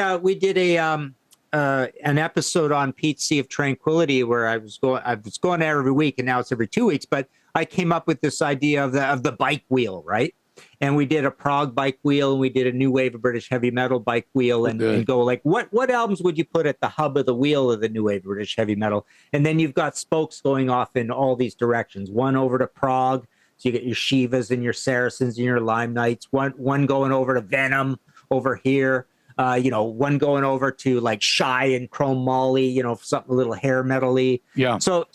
S3: an episode on Pete's Sea of Tranquility where I was going there every week, and now it's every 2 weeks. But I came up with this idea of the bike wheel, right? And we did a prog bike wheel, and we did a new wave of British heavy metal bike wheel, and go like, what albums would you put at the hub of the wheel of the new wave of British heavy metal? And then you've got spokes going off in all these directions. One over to prog, so you get your Shivas and your Saracens and your Lime Knights. One going over to Venom over here. One going over to like Shy and Chrome Molly, something a little hair metal-y.
S2: Yeah.
S3: So,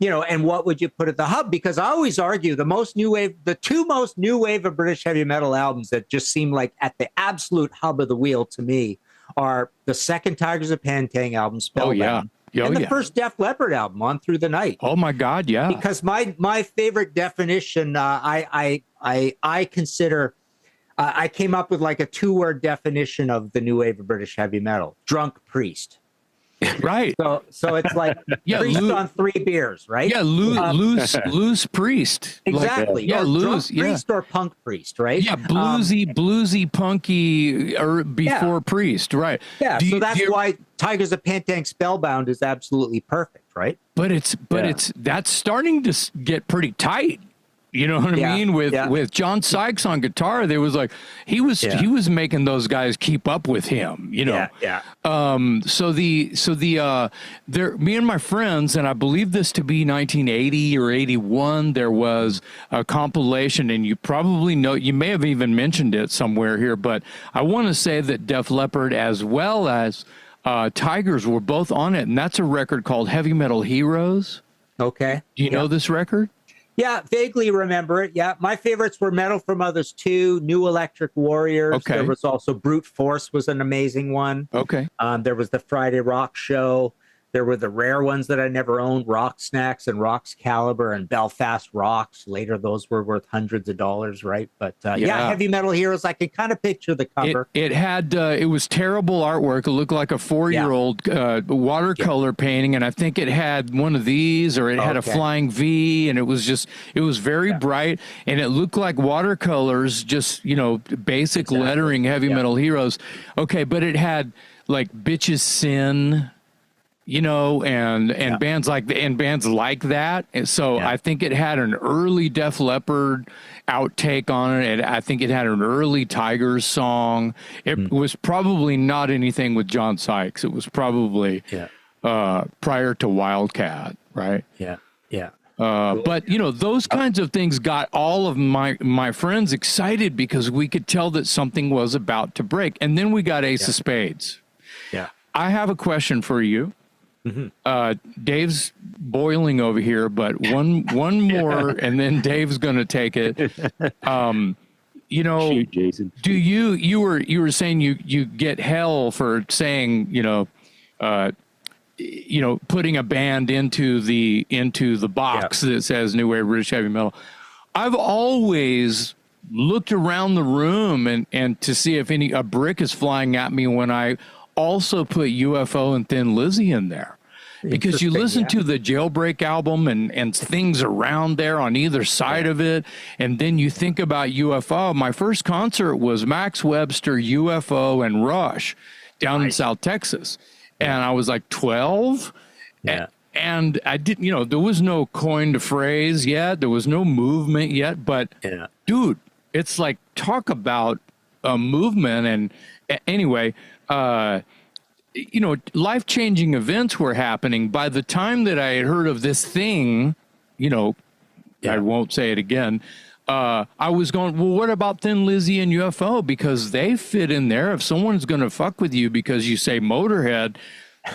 S3: and what would you put at the hub? Because I always argue the two most new wave of British heavy metal albums that just seem like at the absolute hub of the wheel to me are the second Tigers of Pantang album, Spellbound. And the first Def Leppard album, On Through the Night.
S2: Oh my God, yeah.
S3: Because my favorite definition, I consider, I came up with like a 2-word definition of the new wave of British heavy metal: drunk priest.
S2: Right.
S3: So it's like priest on 3 beers, right?
S2: Yeah, loose priest.
S3: Exactly.
S2: Like,
S3: loose priest or punk priest, right?
S2: Yeah, bluesy, punky, or before priest, right?
S3: Yeah. So that's why Tigers of Pantang Spellbound is absolutely perfect, right?
S2: But that's starting to get pretty tight. You know what I mean? With John Sykes on guitar, there was like he was making those guys keep up with him. You know. Me and my friends, and I believe this to be 1980 or 81. There was a compilation, and you probably know. You may have even mentioned it somewhere here, but I want to say that Def Leppard as well as Tigers were both on it, and that's a record called Heavy Metal Heroes.
S3: Okay.
S2: Do you know this record?
S3: Yeah, vaguely remember it. Yeah, my favorites were Metal from Others 2, New Electric Warriors.
S2: Okay.
S3: There was also Brute Force was an amazing one.
S2: Okay.
S3: There was the Friday Rock Show. There were the rare ones that I never owned, Rock Snacks and Rock's Caliber and Belfast Rocks. Later, those were worth hundreds of dollars, right? But Heavy Metal Heroes, I can kind of picture the cover.
S2: It was terrible artwork. It looked like a 4-year-old watercolor painting, and I think it had one of these, or it had a flying V, and it was very bright, and it looked like watercolors, just, basic lettering, Heavy Metal Heroes. Okay, but it had like Bitches Sin, and bands like that. And so I think it had an early Def Leppard outtake on it. And I think it had an early Tigers song. It was probably not anything with John Sykes. It was probably prior to Wildcat, right?
S3: Yeah. Yeah.
S2: But those kinds of things got all of my friends excited because we could tell that something was about to break. And then we got Ace of Spades.
S3: Yeah.
S2: I have a question for you. Dave's boiling over here, but one more, and then Dave's going to take it.
S1: Shoot, Jason.
S2: Do you were saying you get hell for saying putting a band into the box that says New Wave British Heavy Metal. I've always looked around the room and to see if a brick is flying at me when I also put UFO and Thin Lizzy in there, because you listen to the Jailbreak album and things around there on either side of it, and then you think about UFO. My first concert was Max Webster, UFO, and Rush down in South Texas, and I was like 12. And I didn't, there was no coined phrase yet, there was no movement yet, but dude, it's like, talk about a movement. And anyway, life-changing events were happening. By the time that I had heard of this thing, I won't say it again, I was going, well, what about Thin Lizzy and UFO? Because they fit in there. If someone's going to fuck with you because you say Motorhead,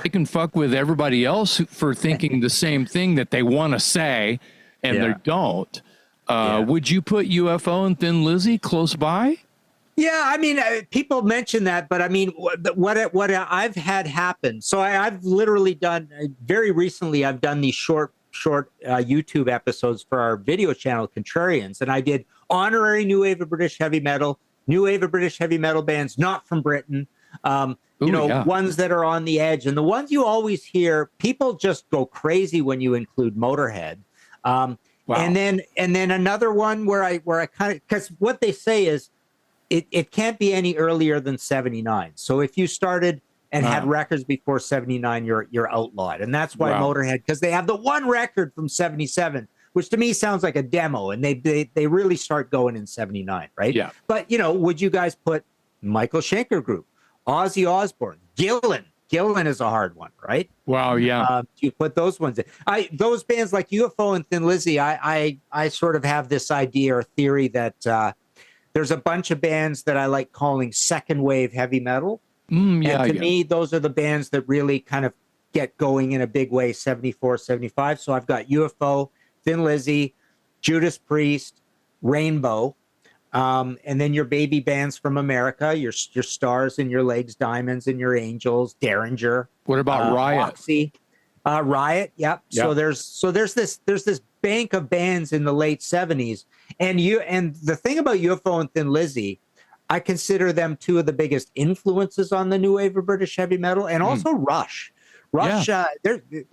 S2: they can fuck with everybody else for thinking the same thing that they want to say and they don't. Would you put UFO and Thin Lizzy close by?
S3: Yeah, I mean, people mention that, but I mean, what I've had happen. So I've literally done very recently. I've done these short YouTube episodes for our video channel, Contrarians, and I did honorary New Wave of British Heavy Metal, New Wave of British Heavy Metal bands not from Britain. Ones that are on the edge, and the ones you always hear. People just go crazy when you include Motorhead. Wow. And then another one where I kind of, because what they say is it can't be any earlier than 79. So if you started and had records before 79, you're outlawed. And that's why Motorhead, because they have the one record from 77, which to me sounds like a demo, and they really start going in 79, right? Yeah. But would you guys put Michael Schenker Group, Ozzy Osbourne, Gillan? Gillan is a hard one, right?
S2: Wow, yeah.
S3: You put those ones in. Those bands like UFO and Thin Lizzy, I sort of have this idea or theory that there's a bunch of bands that I like calling second wave heavy metal. And to me, those are the bands that really kind of get going in a big way, 74, 75. So I've got UFO, Thin Lizzy, Judas Priest, Rainbow, and then your baby bands from America, your Stars and your Legs, Diamonds and your Angels, Derringer.
S2: What about Riot?
S3: Roxy, Riot, yep. So there's this bank of bands in the late 70s. And the thing about UFO and Thin Lizzy, I consider them two of the biggest influences on the new wave of British heavy metal, and also Rush. Rush,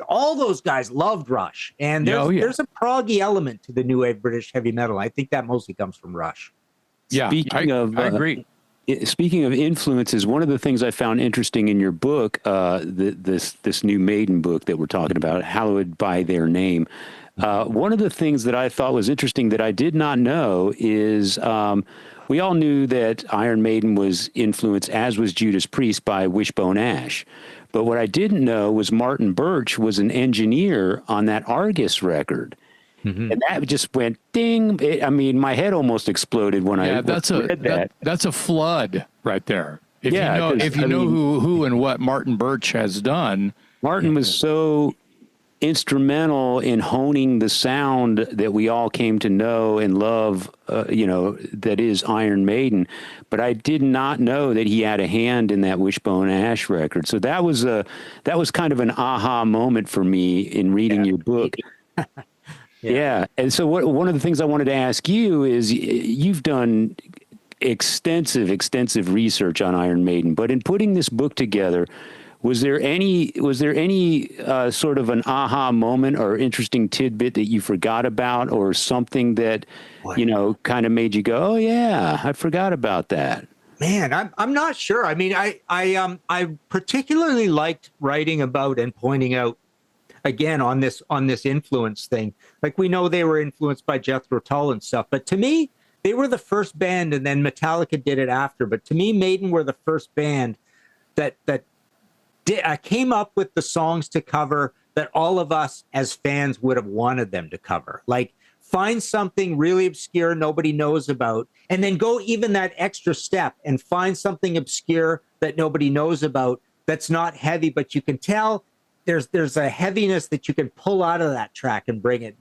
S3: all those guys loved Rush, and there's a proggy element to the new wave British heavy metal. I think that mostly comes from Rush.
S2: Yeah, I agree.
S1: Speaking of influences, one of the things I found interesting in your book, this new Maiden book that we're talking about, Hallowed By Their Name. One of the things that I thought was interesting that I did not know is we all knew that Iron Maiden was influenced, as was Judas Priest, by Wishbone Ash. But what I didn't know was Martin Birch was an engineer on that Argus record. Mm-hmm. And that just went ding. I mean, my head almost exploded when I read that.
S2: That's a flood right there. If you know who and what Martin Birch has done.
S1: Martin was so instrumental in honing the sound that we all came to know and love, that is Iron Maiden. But I did not know that he had a hand in that Wishbone Ash record. So that was kind of an aha moment for me in reading your book. Yeah. And so one of the things I wanted to ask you is you've done extensive research on Iron Maiden, but in putting this book together, was there any sort of an aha moment or interesting tidbit that you forgot about, or something that, kind of made you go, oh yeah, I forgot about that?
S3: Man, I'm not sure. I mean, I particularly liked writing about and pointing out, again, on this influence thing. Like, we know they were influenced by Jethro Tull and stuff, but to me, they were the first band, and then Metallica did it after. But to me, Maiden were the first band that came up with the songs to cover that all of us as fans would have wanted them to cover. Like, find something really obscure nobody knows about, and then go even that extra step and find something obscure that nobody knows about that's not heavy, but you can tell there's a heaviness that you can pull out of that track and bring it,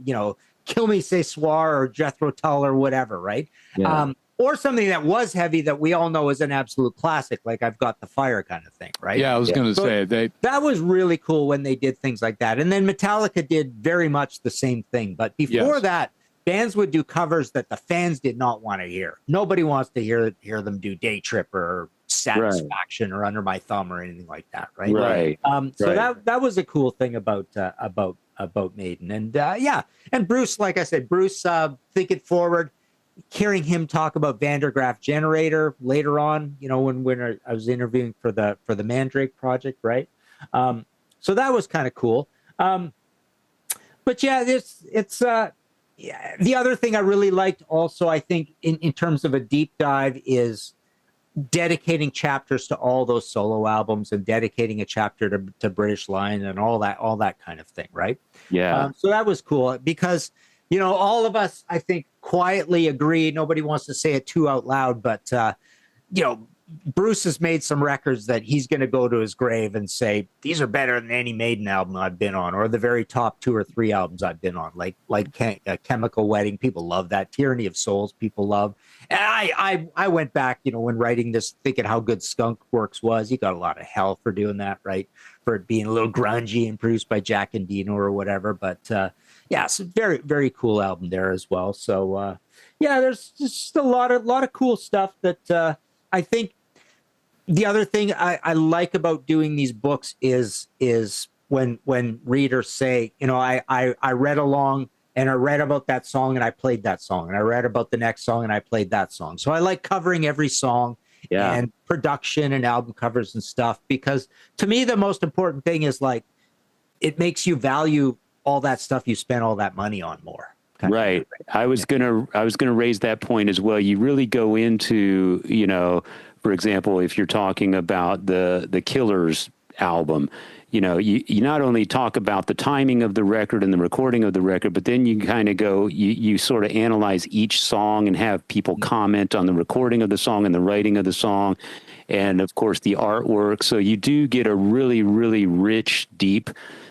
S3: Kill Me Ce Soir or Jethro Tull or whatever, right? Yeah. Or something that was heavy that we all know is an absolute classic, like I've Got the Fire kind of thing, right?
S2: Yeah, I was going to say
S3: that was really cool when they did things like that. And then Metallica did very much the same thing. But before that, bands would do covers that the fans did not want to hear. Nobody wants to hear them do Day Tripper or Satisfaction or Under My Thumb or anything like that, right?
S1: Right.
S3: So that was a cool thing about Maiden. And and Bruce, like I said, Think It Forward. Hearing him talk about Vandergraaf Generator later on, when I was interviewing for the Mandrake project, right? So that was kind of cool. But yeah, the other thing I really liked also, I think, in terms of a deep dive, is dedicating chapters to all those solo albums and dedicating a chapter to British Lion and all that kind of thing, right?
S1: Yeah.
S3: So that was cool because all of us, I think, quietly agree. Nobody wants to say it too out loud, but Bruce has made some records that he's going to go to his grave and say, these are better than any Maiden album I've been on, or the very top 2 or 3 albums I've been on, like Chemical Wedding. People love that. Tyranny of Souls, people love. And I went back, when writing this, thinking how good Skunk Works was. He got a lot of hell for doing that, right? For it being a little grungy and produced by Jack and Dino or whatever. But it's a very, very cool album there as well. So there's just a lot of cool stuff that I think. The other thing I like about doing these books is when readers say, I read along and I read about that song and I played that song, and I read about the next song and I played that song. So I like covering every song and production and album covers and stuff, because to me the most important thing is like it makes you value all that stuff you spent all that money on more.
S1: Right. I was gonna raise that point as well. You really go into, for example, if you're talking about the Killers album, you not only talk about the timing of the record and the recording of the record, but then you kind of go, you sort of analyze each song and have people comment on the recording of the song and the writing of the song, and of course the artwork. So you do get a really, really rich, deep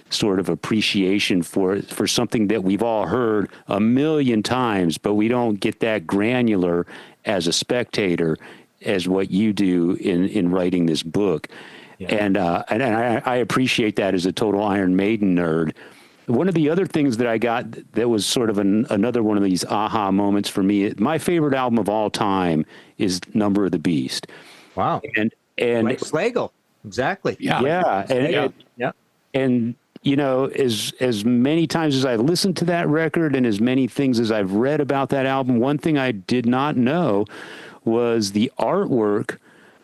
S1: sort of appreciation for something that we've all heard a million times, but we don't get that granular as a spectator as what you do in writing this book. Yeah. And I appreciate that as a total Iron Maiden nerd. One of the other things that I got that was sort of another one of these aha moments for me, my favorite album of all time is Number of the Beast.
S3: Wow.
S1: And
S3: like Slagle. Exactly.
S1: Yeah. And as many times as I've listened to that record and as many things as I've read about that album, one thing I did not know was the artwork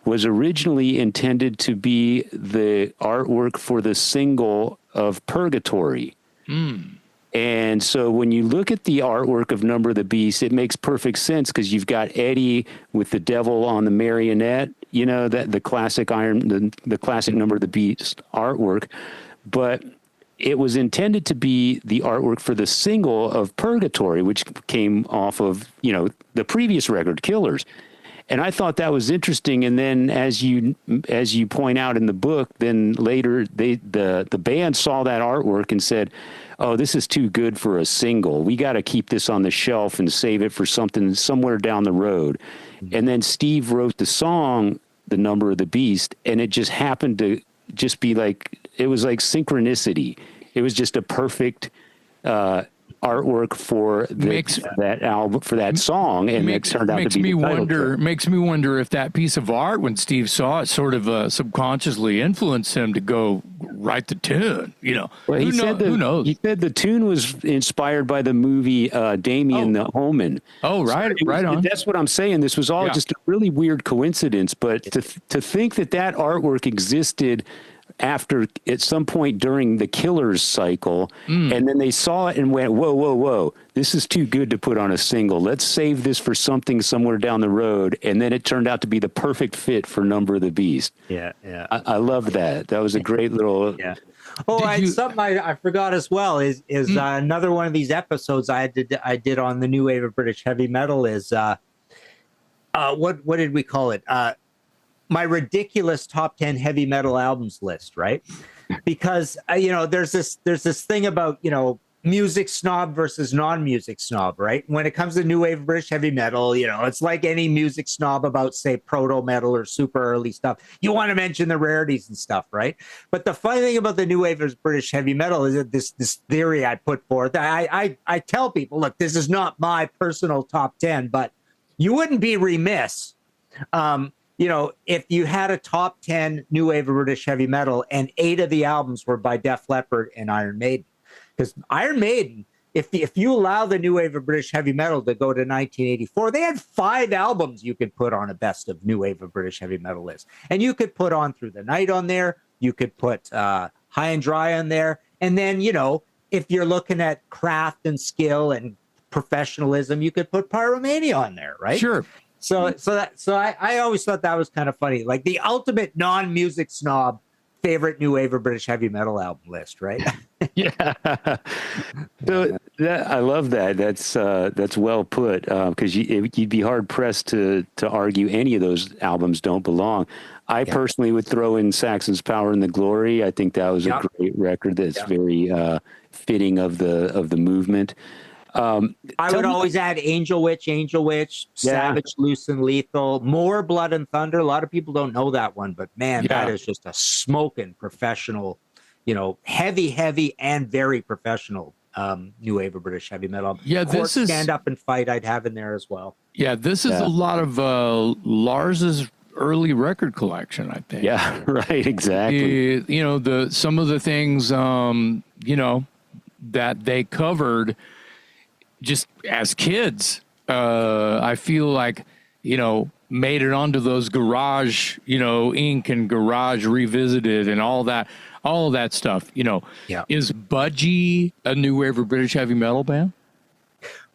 S1: was originally intended to be the artwork for the single of Purgatory. And so when you look at the artwork of Number of the Beast, it makes perfect sense, because you've got Eddie with the devil on the marionette, that the classic the classic Number of the Beast artwork. But it was intended to be the artwork for the single of Purgatory, which came off of, the previous record, Killers. And I thought that was interesting. And then as you point out in the book, then later the band saw that artwork and said, oh, this is too good for a single. We got to keep this on the shelf and save it for something somewhere down the road. And then Steve wrote the song, The Number of the Beast, and it just happened to just be like, it was like synchronicity. It was just a perfect artwork for that album, for that song, and it turned out to be
S2: makes me wonder if that piece of art, when Steve saw it, sort of subconsciously influenced him to go write the tune.
S1: Well, who knows? He said the tune was inspired by the movie Damien the Omen.
S2: Oh, right, right on.
S1: That's what I'm saying. This was all just a really weird coincidence, but to think that artwork existed after, at some point during the Killers cycle, and then they saw it and went, whoa, this is too good to put on a single. Let's save this for something somewhere down the road. And then it turned out to be the perfect fit for Number of the Beast.
S3: Yeah.
S1: I love that. That was a great little...
S3: Yeah. Oh, something I forgot as well is another one of these episodes I did on the new wave of British heavy metal is, what did we call it? My ridiculous top 10 heavy metal albums list, right? Because there's this thing about music snob versus non-music snob, right? When it comes to new wave British heavy metal, it's like any music snob about, say, proto metal or super early stuff. You want to mention the rarities and stuff, right? But the funny thing about the new wave of British heavy metal is that this theory I put forth. I tell people, look, this is not my personal top 10, but you wouldn't be remiss. If you had a top 10 new wave of British heavy metal and 8 of the albums were by Def Leppard and Iron Maiden, because Iron Maiden, if you allow the new wave of British heavy metal to go to 1984, they had 5 albums you could put on a best of new wave of British heavy metal list. And you could put On Through the Night on there. You could put High and Dry on there. And then, if you're looking at craft and skill and professionalism, you could put Pyromania on there, right?
S2: Sure.
S3: So I always thought that was kind of funny, like the ultimate non-music snob favorite new wave of British heavy metal album list, right?
S1: Yeah. I love that. That's well put, because you'd be hard pressed to argue any of those albums don't belong. I personally would throw in Saxon's Power and the Glory. I think that was a great record. That's very fitting of the movement.
S3: I would always add Angel Witch, Savage, Loose and Lethal, More Blood and Thunder. A lot of people don't know that one, but man, that is just a smoking professional, heavy and very professional new wave of British heavy metal.
S2: Yeah, this is
S3: Stand Up and Fight I'd have in there as well.
S2: Yeah, this is a lot of Lars's early record collection, I think.
S1: Yeah, right, exactly.
S2: Some of the things that they covered just as kids, I feel like, made it onto those Garage, Inc. and Garage Revisited and all that stuff, Is Budgie a new wave of British heavy metal band?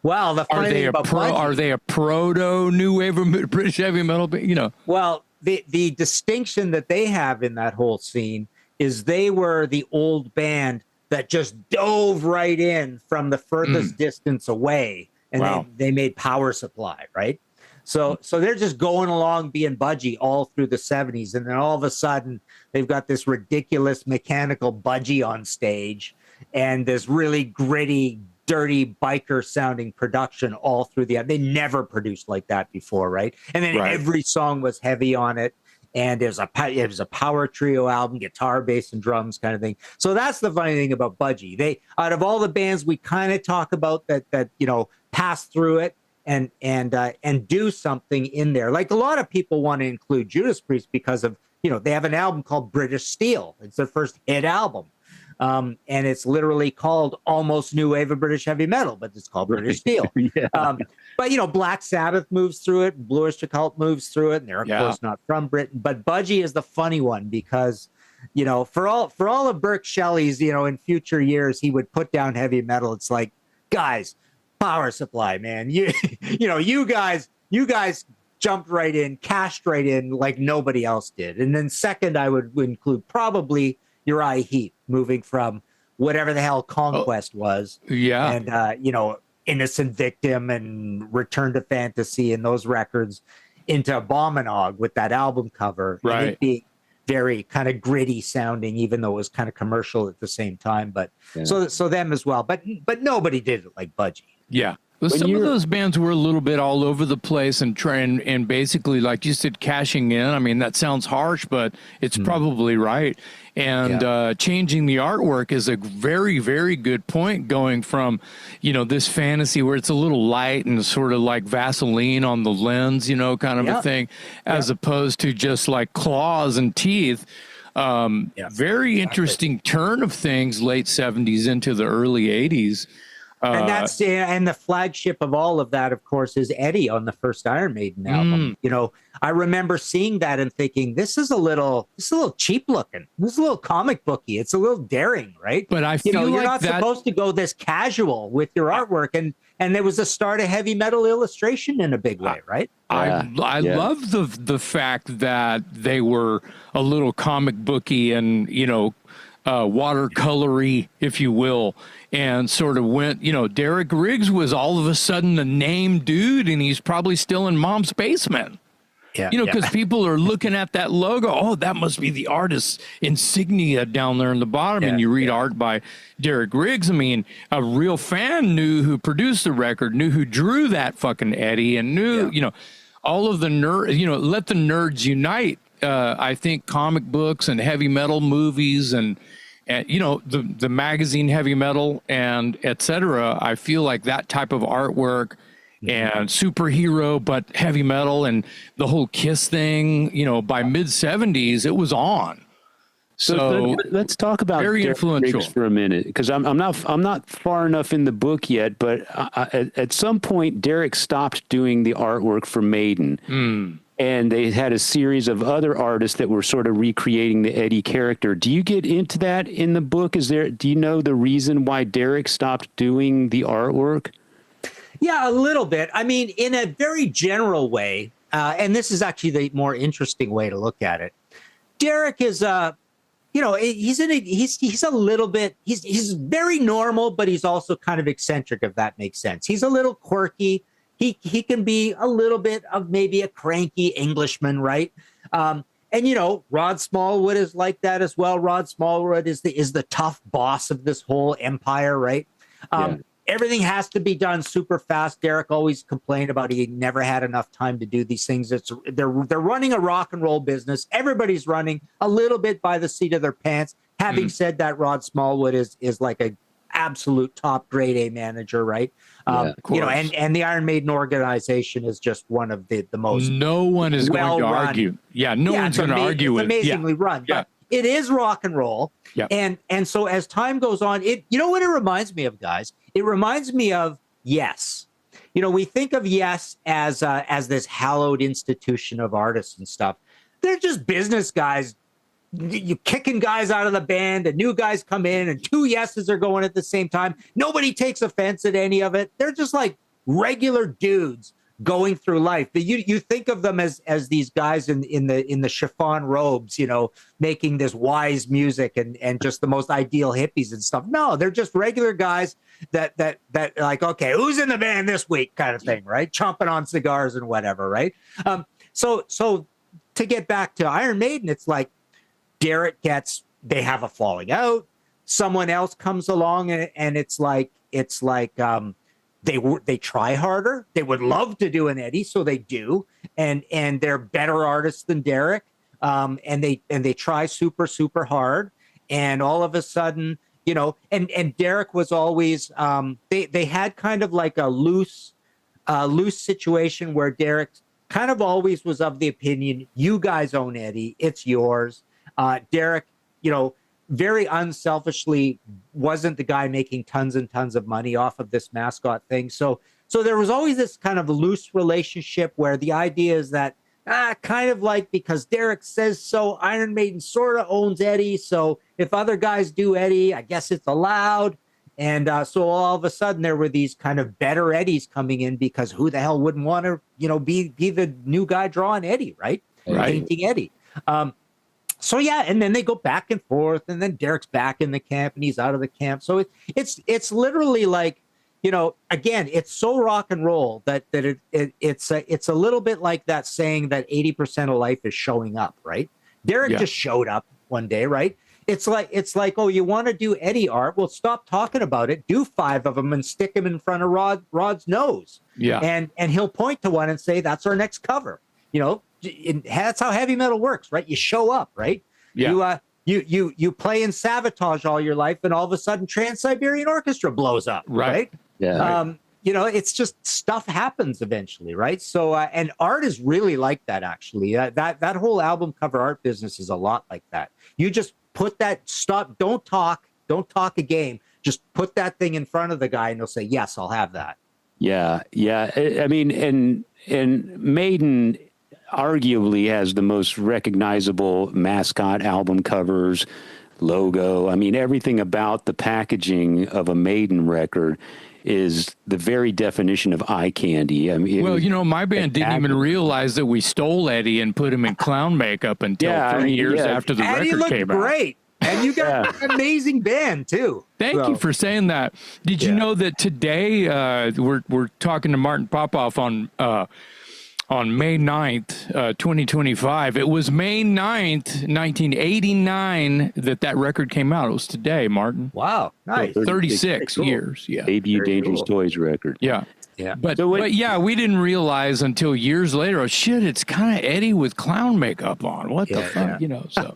S3: Well, the funny thing about Budgie,
S2: are they a proto new wave of British heavy metal band?
S3: Well, the distinction that they have in that whole scene is they were the old band that just dove right in from the furthest distance away, and they made Power Supply, right? So they're just going along being Budgie all through the 70s, and then all of a sudden they've got this ridiculous mechanical Budgie on stage and this really gritty, dirty biker sounding production all through they never produced like that before, right? And then every song was heavy on it. And it was a power trio album, guitar, bass, and drums kind of thing. So that's the funny thing about Budgie. They, out of all the bands we kind of talk about that pass through it and do something in there. Like a lot of people want to include Judas Priest because of they have an album called British Steel. It's their first hit album, and it's literally called Almost New Wave of British Heavy Metal, but it's called British Steel. But Black Sabbath moves through it, Blue Oyster Cult moves through it, and they're of course not from Britain. But Budgie is the funny one because, for all of Burke Shelley's, in future years he would put down heavy metal. It's like, guys, Power Supply, man, you guys jumped right in, cashed right in like nobody else did. And then second, I would include probably Uriah Heep, moving from whatever the hell Conquest was, and Innocent Victim and Return to Fantasy and those records into Abominog with that album cover.
S2: Right.
S3: And it being very kind of gritty sounding, even though it was kind of commercial at the same time. But so them as well. But nobody did it like Budgie.
S2: Yeah. Well, some of those bands were a little bit all over the place and basically, like you said, cashing in. I mean, that sounds harsh, but it's probably right. And changing the artwork is a very, very good point, going from, this fantasy where it's a little light and sort of like Vaseline on the lens, kind of a thing, as opposed to just like claws and teeth. Very interesting turn of things, late 70s into the early 80s.
S3: And that's and the flagship of all of that, of course, is Eddie on the first Iron Maiden album. I remember seeing that and thinking, this is a little cheap looking. This is a little comic booky. It's a little daring, right?
S2: But I feel
S3: you're
S2: like
S3: not supposed to go this casual with your artwork, and there was a start of heavy metal illustration in a big way, right?
S2: I love the fact that they were a little comic booky and watercolory, if you will, and sort of went, Derek Riggs was all of a sudden a name dude, and he's probably still in mom's basement. Because people are looking at that logo. Oh, that must be the artist's insignia down there in the bottom. And you read art by Derek Riggs. I mean, a real fan knew who produced the record, knew who drew that fucking Eddie, and knew, all of the let the nerds unite. I think comic books and heavy metal movies and the magazine Heavy Metal and etc. I feel like that type of artwork and superhero, but heavy metal and the whole Kiss thing, by mid 70s, it was on. So
S1: let's talk about
S2: very
S1: Derek
S2: influential
S1: Riggs for a minute, because I'm not far enough in the book yet, but at some point Derek stopped doing the artwork for Maiden. And they had a series of other artists that were sort of recreating the Eddie character. Do you get into that in the book? Do you know the reason why Derek stopped doing the artwork?
S3: Yeah, a little bit. I mean, in a very general way, and this is actually the more interesting way to look at it. Derek is he's a little bit, he's very normal, but he's also kind of eccentric, if that makes sense. He's a little quirky. He can be a little bit of maybe a cranky Englishman, right? And Rod Smallwood is like that as well. Rod Smallwood is the tough boss of this whole empire, right? Everything has to be done super fast. Derek always complained about he never had enough time to do these things. They're running a rock and roll business. Everybody's running a little bit by the seat of their pants. Having said that, Rod Smallwood is like a absolute top grade A manager, right? And the Iron Maiden organization is just one of the most.
S2: No one is going to argue. Yeah, no one's going to argue with it.
S3: It's amazingly run.
S2: Yeah.
S3: But it is rock and roll.
S2: Yeah.
S3: And so as time goes on, you know what it reminds me of, guys? It reminds me of Yes. We think of Yes as this hallowed institution of artists and stuff. They're just business guys. You kicking guys out of the band, and new guys come in, and two Yeses are going at the same time. Nobody takes offense at any of it. They're just like regular dudes going through life. You think of them as these guys in the chiffon robes, making this wise music and just the most ideal hippies and stuff. No, they're just regular guys that like, okay, who's in the band this week, kind of thing, right? Chomping on cigars and whatever, right? So to get back to Iron Maiden, it's like Derek they have a falling out. Someone else comes along and it's like they try harder. They would love to do an Eddie, so they do, and they're better artists than Derek, and they try super, super hard, and all of a sudden, and Derek was always they had kind of like a loose situation where Derek kind of always was of the opinion, you guys own Eddie, it's yours. Derek, very unselfishly wasn't the guy making tons and tons of money off of this mascot thing. So there was always this kind of loose relationship where the idea is that kind of like, because Derek says so, Iron Maiden sort of owns Eddie. So if other guys do Eddie, I guess it's allowed. And so all of a sudden there were these kind of better Eddies coming in, because who the hell wouldn't want to, be the new guy drawing Eddie, right? Painting Eddie. So yeah, and then they go back and forth, and then Derek's back in the camp and he's out of the camp. So it's literally like, again, it's so rock and roll that it's a little bit like that saying that 80% of life is showing up, right? Derek just showed up one day, right? It's like, oh, you want to do Eddie art? Well, stop talking about it. Do 5 of them and stick them in front of Rod's nose. Yeah, and he'll point to one and say, "That's our next cover." That's how heavy metal works, right? You show up, right? Yeah. You play in Sabotage all your life, and all of a sudden Trans-Siberian Orchestra blows up, right? Yeah. It's just stuff happens eventually, right? So and art is really like that, actually. That whole album cover art business is a lot like that. You just put that don't talk a game. Just put that thing in front of the guy, and he'll say, "Yes, I'll have that." Yeah. I mean, and Maiden arguably has the most recognizable mascot album covers, logo. I mean, everything about the packaging of a Maiden record is the very definition of eye candy. I mean,
S2: my band didn't even realize that we stole Eddie and put him in clown makeup until 3 years after the record came out.
S3: Great. And you got an amazing band too.
S2: Thank you for saying that. Did you know that today we're talking to Martin Popoff on May 9th, 2025. It was May 9th, 1989 that record came out. It was today, Martin.
S3: Wow. Nice.
S2: 36 years. Yeah.
S1: Debut Dangerous Toys record.
S2: Yeah. Yeah. But we didn't realize until years later, oh shit, it's kind of Eddie with clown makeup on. What the fuck? So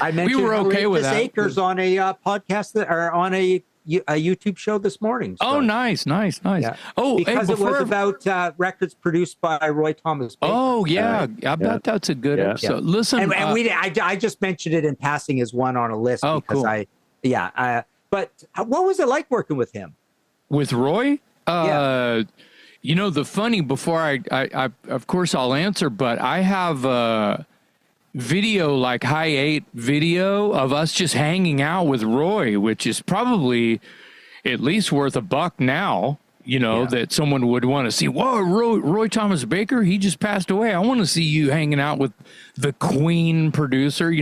S3: I mentioned
S2: we were okay with that.
S3: Acres on a podcast or on a YouTube show this morning. So.
S2: Oh, nice. Yeah. Oh,
S3: because it was about records produced by Roy Thomas Baker.
S2: Oh, yeah. I bet that's a good episode. Yeah. Listen,
S3: I just mentioned it in passing as one on a list because cool. But what was it like working with him?
S2: With Roy? The funny, before I of course I'll answer, but I have video, like high 8 video of us just hanging out with Roy, which is probably at least worth $1 now, that someone would want to see. Whoa, Roy Thomas Baker, he just passed away. I want to see you hanging out with the Queen producer,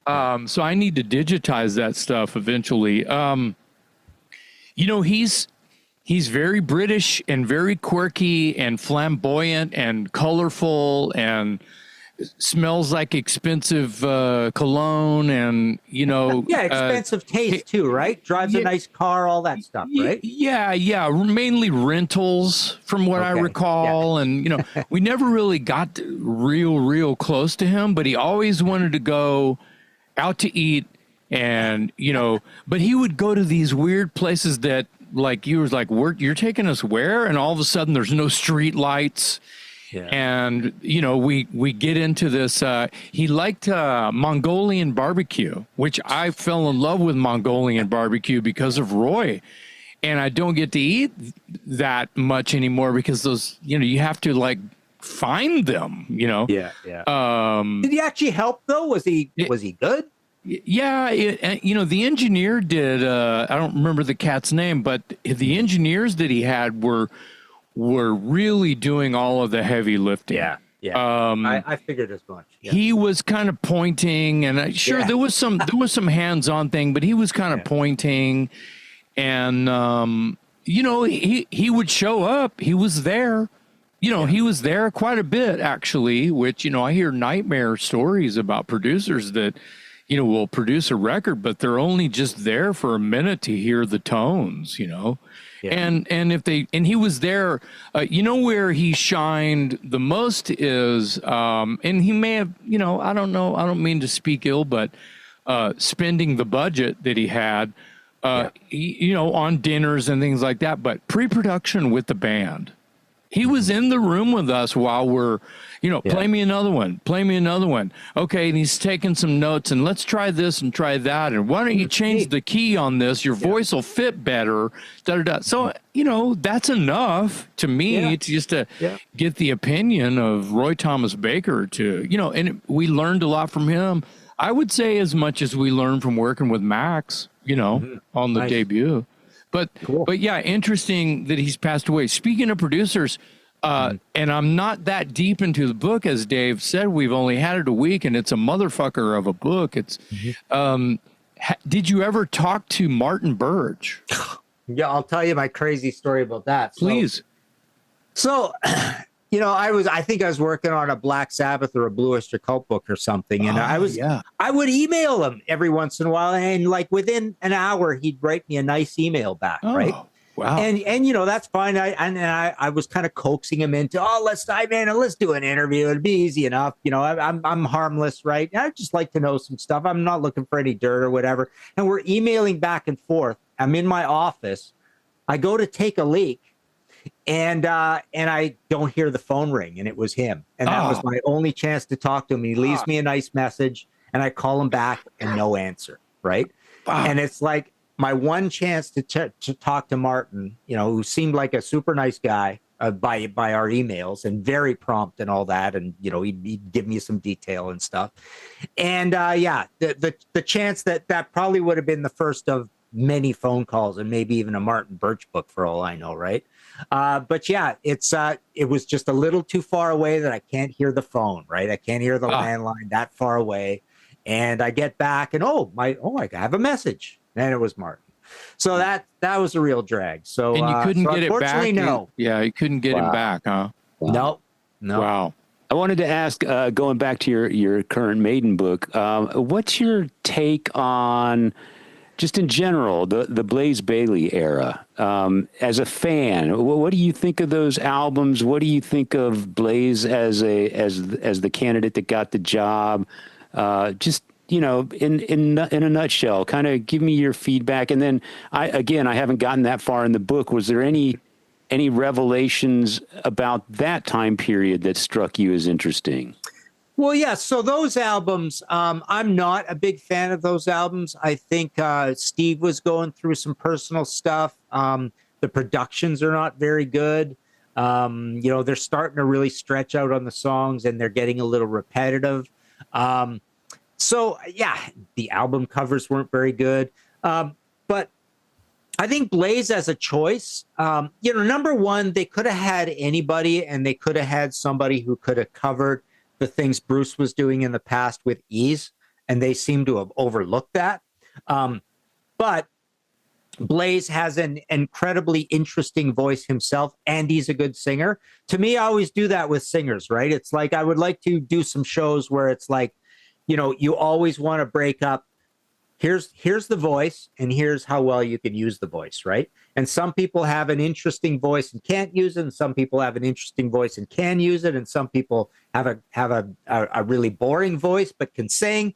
S2: So I need to digitize that stuff eventually. He's very British and very quirky and flamboyant and colorful and smells like expensive cologne and
S3: expensive taste too, right? Drives a nice car, all that stuff, right?
S2: Yeah, mainly rentals from what I recall. And we never really got real close to him, but he always wanted to go out to eat, and but he would go to these weird places that, like, you was like, you're taking us where? And all of a sudden there's no street lights. Yeah. And, we get into this. He liked Mongolian barbecue, which I fell in love with Mongolian barbecue because of Roy. And I don't get to eat that much anymore because those, you have to like find them, Yeah.
S3: Did he actually help though? Was he good?
S2: Yeah, the engineer did. I don't remember the cat's name, but the engineers that he had were really doing all of the heavy lifting.
S3: Yeah. I figured as much. Yeah.
S2: He was kind of pointing, and there was some hands-on thing, but he was kind of pointing, and he would show up. He was there. He was there quite a bit actually. Which I hear nightmare stories about producers that will produce a record, but they're only just there for a minute to hear the tones. Yeah. And he was there, where he shined the most is, and he may have, I don't know, I don't mean to speak ill, but spending the budget that he had, on dinners and things like that, but pre-production with the band. He was in the room with us while we're, play me another one. Okay, and he's taking some notes, and let's try this and try that. And why don't you change the key on this? Your voice will fit better. So, that's enough to me to just to get the opinion of Roy Thomas Baker to, and we learned a lot from him. I would say as much as we learned from working with Max, on the debut. But yeah, interesting that he's passed away. Speaking of producers, and I'm not that deep into the book, as Dave said. We've only had it a week, and it's a motherfucker of a book. It's did you ever talk to Martin Birch?
S3: Yeah, I'll tell you my crazy story about that.
S2: Please.
S3: So I think I was working on a Black Sabbath or a Blue Oyster Cult book or something. And I would email him every once in a while. And like within an hour, he'd write me a nice email back. Right.
S2: Wow.
S3: And that's fine. I was kind of coaxing him into, let's dive in and let's do an interview. It'd be easy enough. I'm harmless. Right. I'd just like to know some stuff. I'm not looking for any dirt or whatever. And we're emailing back and forth. I'm in my office. I go to take a leak. And I don't hear the phone ring, and it was him. And that was my only chance to talk to him. He leaves me a nice message, and I call him back, and no answer, right? Wow. And it's like my one chance to talk to Martin, who seemed like a super nice guy by our emails and very prompt and all that. And, he'd give me some detail and stuff. And, the chance that probably would have been the first of many phone calls and maybe even a Martin Birch book for all I know, right? But yeah, it was just a little too far away that I can't hear the phone, right? I can't hear the landline that far away. And I get back and I have a message. And it was Martin. So that was a real drag. So
S2: and you couldn't get it back.
S3: No.
S2: You couldn't get him back, huh?
S3: No.
S2: Wow.
S1: I wanted to ask, going back to your current Maiden book, what's your take on, just in general, the Blaze Bayley era? As a fan, what do you think of those albums? What do you think of Blaze as the candidate that got the job? Just in a nutshell, kind of give me your feedback. And then I haven't gotten that far in the book. Was there any revelations about that time period that struck you as interesting?
S3: Well, yeah. So those albums, I'm not a big fan of those albums. I think Steve was going through some personal stuff. The productions are not very good. They're starting to really stretch out on the songs, and they're getting a little repetitive. So yeah, the album covers weren't very good. But I think Blaze as a choice, number one, they could have had anybody, and they could have had somebody who could have covered the things Bruce was doing in the past with ease. and they seem to have overlooked that. But Blaze has an incredibly interesting voice himself, and he's a good singer. To me, I always do that with singers, right? It's like I would like to do some shows where it's like, you always want to break up. Here's the voice, and here's how well you can use the voice, right? And some people have an interesting voice and can't use it, and some people have an interesting voice and can use it, and some people have a really boring voice but can sing.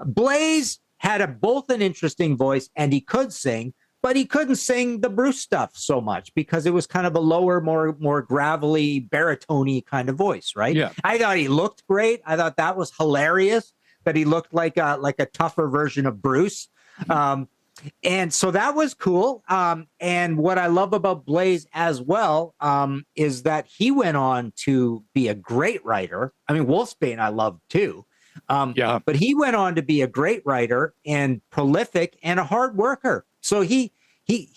S3: Blaze had both an interesting voice and he could sing, but he couldn't sing the Bruce stuff so much because it was kind of a lower, more gravelly, baritone-y kind of voice, right?
S2: Yeah.
S3: I thought he looked great. I thought that was hilarious, that he looked like a tougher version of Bruce. And so that was cool. And what I love about Blaze as well is that he went on to be a great writer. I mean, Wolfsbane I loved too. But he went on to be a great writer and prolific and a hard worker. So he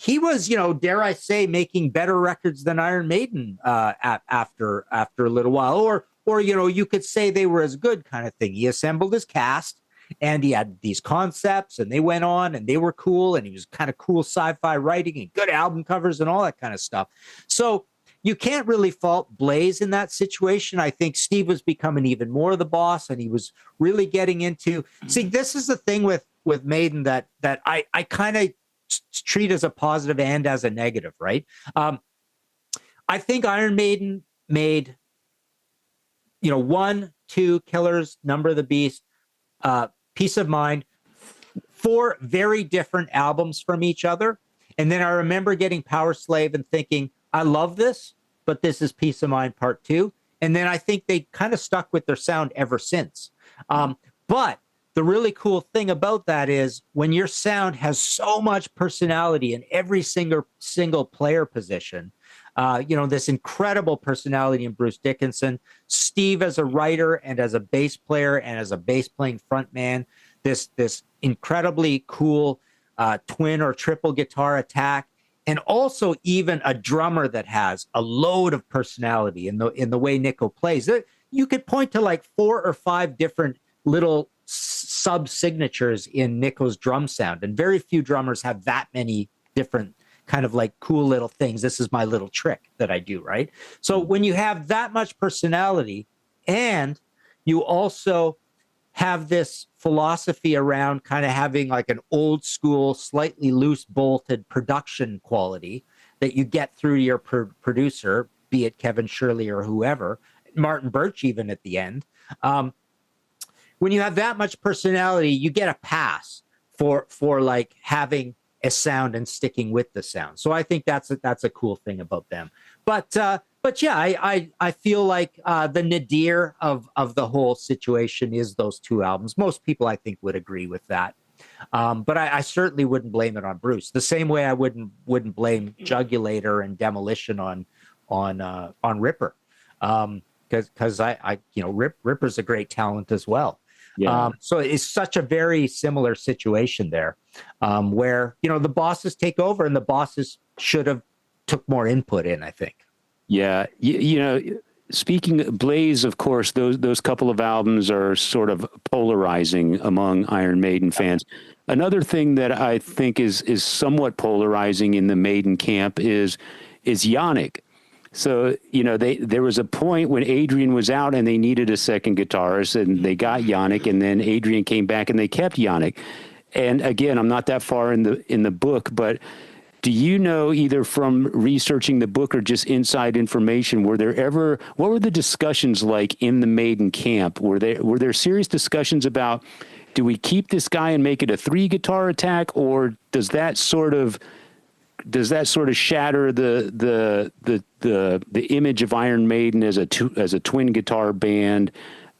S3: was, dare I say, making better records than Iron Maiden after a little while, or you could say they were as good kind of thing. He assembled his cast, and he had these concepts, and they went on, and they were cool, and he was kind of cool sci-fi writing and good album covers and all that kind of stuff. So you can't really fault Blaze in that situation. I think Steve was becoming even more the boss, and he was really getting into. See, this is the thing with Maiden that I kind of treat as a positive and as a negative, right? I think Iron Maiden made, 1, 2, Killers, Number of the Beast, Peace of Mind, 4 very different albums from each other. And then I remember getting Power Slave and thinking, I love this, but this is Peace of Mind Part 2. And then I think they kind of stuck with their sound ever since. But the really cool thing about that is when your sound has so much personality in every single player position, this incredible personality in Bruce Dickinson, Steve as a writer and as a bass player and as a bass playing frontman, this incredibly cool twin or triple guitar attack, and also even a drummer that has a load of personality in the way Nico plays. You could point to like 4 or 5 different little sub-signatures in Nico's drum sound, and very few drummers have that many different kind of like cool little things. This is my little trick that I do, right? So when you have that much personality, and you also have this philosophy around kind of having like an old school, slightly loose bolted production quality that you get through your producer, be it Kevin Shirley or whoever, Martin Birch even at the end. When you have that much personality, you get a pass for like having a sound and sticking with the sound. So I think that's a cool thing about them. But yeah, I feel like the nadir of the whole situation is those 2 albums. Most people, I think, would agree with that. But I certainly wouldn't blame it on Bruce. The same way I wouldn't blame Jugulator and Demolition on Ripper, because Ripper's a great talent as well. Yeah. So it's such a very similar situation there, where the bosses take over, and the bosses should have took more input in, I think.
S1: Yeah, speaking of Blaze, of course, those couple of albums are sort of polarizing among Iron Maiden fans. Another thing that I think is somewhat polarizing in the Maiden camp is Yannick. So, there was a point when Adrian was out and they needed a second guitarist, and they got Yannick, and then Adrian came back and they kept Yannick. And again, I'm not that far in the book, but do you know, either from researching the book or just inside information, what were the discussions like in the Maiden camp? Were there serious discussions about, do we keep this guy and make it a 3-guitar attack, or does that sort of shatter the image of Iron Maiden as a twin guitar band?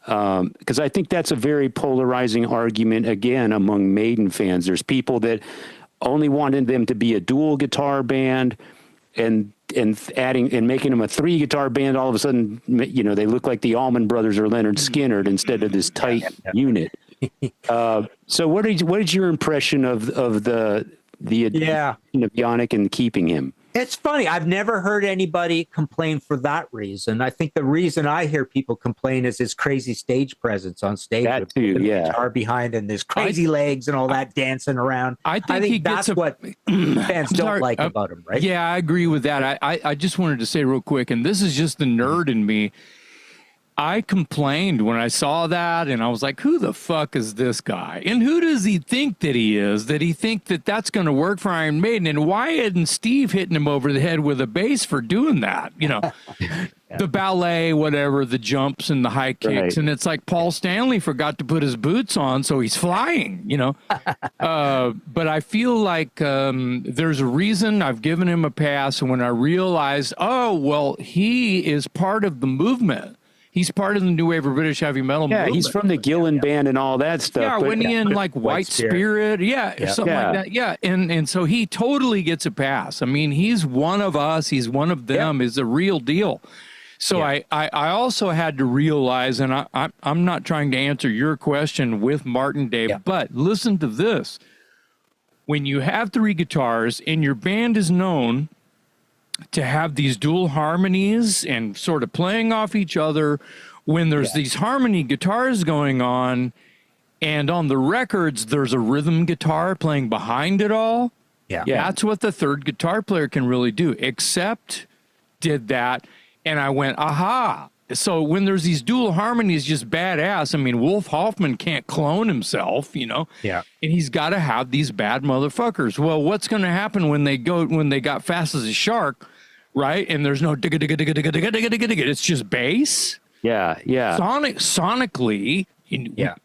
S1: Because I think that's a very polarizing argument again among Maiden fans. There's people that only wanted them to be a dual guitar band, and adding and making them a 3-guitar band. All of a sudden, they look like the Allman Brothers or Leonard Skinner instead of this tight unit. So what is your impression of the addition of Yannick and keeping him?
S3: It's funny. I've never heard anybody complain for that reason. I think the reason I hear people complain is his crazy stage presence on stage
S1: That
S3: with
S1: too,
S3: the
S1: yeah.
S3: guitar behind and his crazy legs and all that dancing around.
S2: I think he
S3: that's
S2: gets
S3: what fans don't like about him, right?
S2: Yeah, I agree with that. I just wanted to say real quick, and this is just the nerd in me. I complained when I saw that, and I was like, who the fuck is this guy? And who does he think that he is, that he think that that's going to work for Iron Maiden? And why isn't Steve hitting him over the head with a bass for doing that? You know, the ballet, whatever, the jumps and the high kicks.
S1: Right.
S2: And it's like Paul Stanley forgot to put his boots on, so he's flying, you know. But I feel like there's a reason I've given him a pass. And when I realized, oh, well, he is part of the movement. He's part of the new wave of British heavy metal movement.
S1: He's from the Gillan band and all that stuff.
S2: Yeah, when he in like White Spirit, something like that. Yeah, and so he totally gets a pass. I mean, he's one of us. He's one of them. Is a real deal. So I also had to realize, and I'm not trying to answer your question with Martin, Dave, but listen to this. When you have three guitars and your band is known to have these dual harmonies and sort of playing off each other, when there's these harmony guitars going on, and on the records there's a rhythm guitar playing behind it all. That's what the third guitar player can really do. Except did that, and I went, aha. So when there's these dual harmonies, just badass. I mean, Wolf Hoffman can't clone himself, you know.
S3: Yeah.
S2: And he's got to have these bad motherfuckers. Well, what's going to happen when they got fast as a shark, right? And there's no digga digga digga digga digga digga digga digga. It's just bass.
S1: Yeah.
S2: Sonically,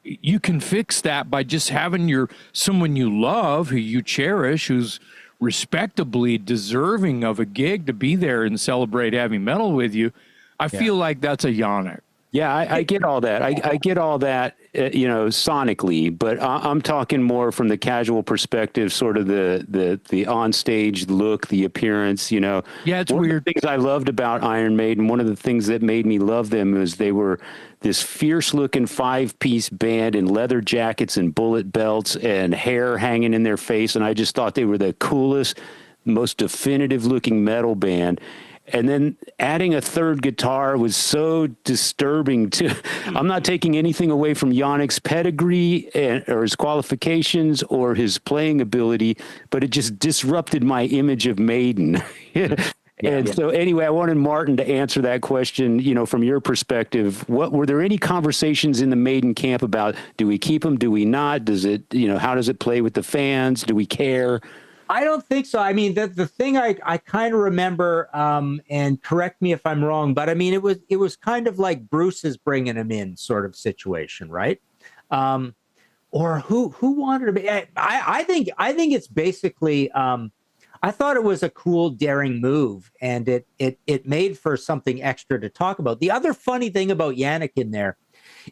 S2: you can fix that by just having someone you love, who you cherish, who's respectably deserving of a gig to be there and celebrate heavy metal with you. I feel like that's a Yannick.
S1: Yeah, I get all that. I get all that, sonically, but I'm talking more from the casual perspective, sort of the onstage look, the appearance, Yeah,
S2: it's
S1: one
S2: weird.
S1: Of the things I loved about Iron Maiden, one of the things that made me love them was they were this fierce-looking five-piece band in leather jackets and bullet belts and hair hanging in their face, and I just thought they were the coolest, most definitive-looking metal band. And then adding a third guitar was so disturbing too. I'm not taking anything away from Yannick's pedigree or his qualifications or his playing ability, but it just disrupted my image of Maiden. So anyway, I wanted Martin to answer that question, from your perspective. Were there any conversations in the Maiden camp about, do we keep him? Do we not? Does it, how does it play with the fans? Do we care?
S3: I don't think so. I mean, the thing I kind of remember, and correct me if I'm wrong, but I mean, it was kind of like Bruce is bringing him in sort of situation, right? Or who wanted to be? I think it's basically. I thought it was a cool, daring move, and it made for something extra to talk about. The other funny thing about Yannick in there,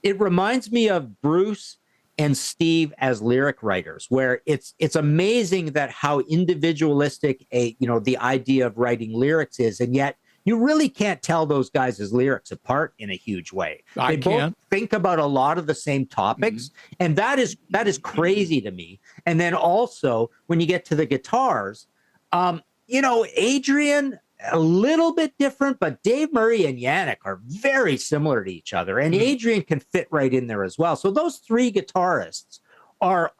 S3: it reminds me of Bruce and Steve as lyric writers, where it's amazing that how individualistic the idea of writing lyrics is, and yet you really can't tell those guys' lyrics apart in a huge way. They both think about a lot of the same topics, and that is crazy to me. And then also when you get to the guitars, Adrian, a little bit different, but Dave Murray and Yannick are very similar to each other, and Adrian can fit right in there as well. So those three guitarists are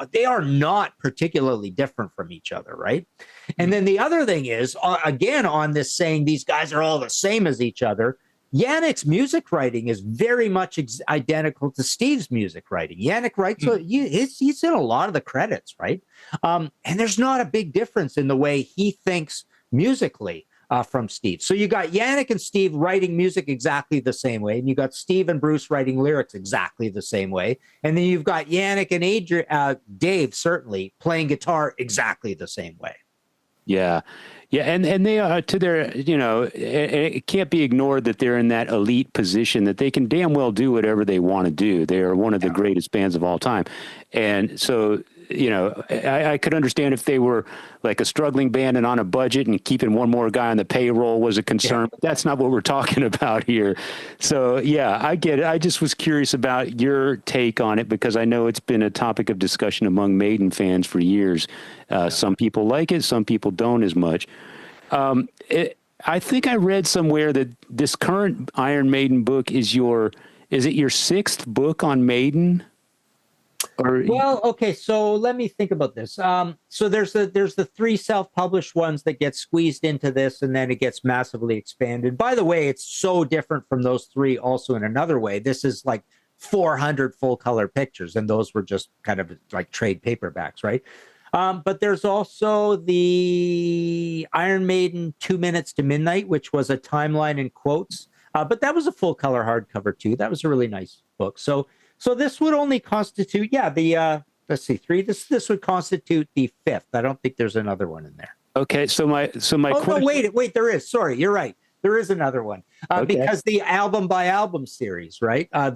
S3: not particularly different from each other, right? And then the other thing is, again, on this saying these guys are all the same as each other, Yannick's music writing is very much identical to Steve's music writing. Yannick writes, he's in a lot of the credits, right? And there's not a big difference in the way he thinks musically from Steve. So you got Yannick and Steve writing music exactly the same way, and you got Steve and Bruce writing lyrics exactly the same way, and then you've got Yannick and Dave certainly playing guitar exactly the same way.
S1: Yeah, and they are to their, it can't be ignored that they're in that elite position that they can damn well do whatever they want to do. They are one of the greatest bands of all time, and so. I could understand if they were like a struggling band and on a budget and keeping one more guy on the payroll was a concern. But that's not what we're talking about here. So, yeah, I get it. I just was curious about your take on it because I know it's been a topic of discussion among Maiden fans for years. Some people like it. Some people don't as much. I think I read somewhere that this current Iron Maiden book is it your sixth book on Maiden?
S3: Well, okay, so let me think about this. So there's the three self-published ones that get squeezed into this, and then it gets massively expanded. By the way, it's so different from those three also in another way. This is like 400 full-color pictures, and those were just kind of like trade paperbacks, right? But there's also the Iron Maiden 2 Minutes to Midnight, which was a timeline and quotes. But that was a full-color hardcover too. That was a really nice book. So this would only constitute, let's see, three. This would constitute the fifth. I don't think there's another one in there.
S1: Okay, so my question.
S3: No, wait, there is. Sorry, you're right. There is another one because the album by album series, right? That's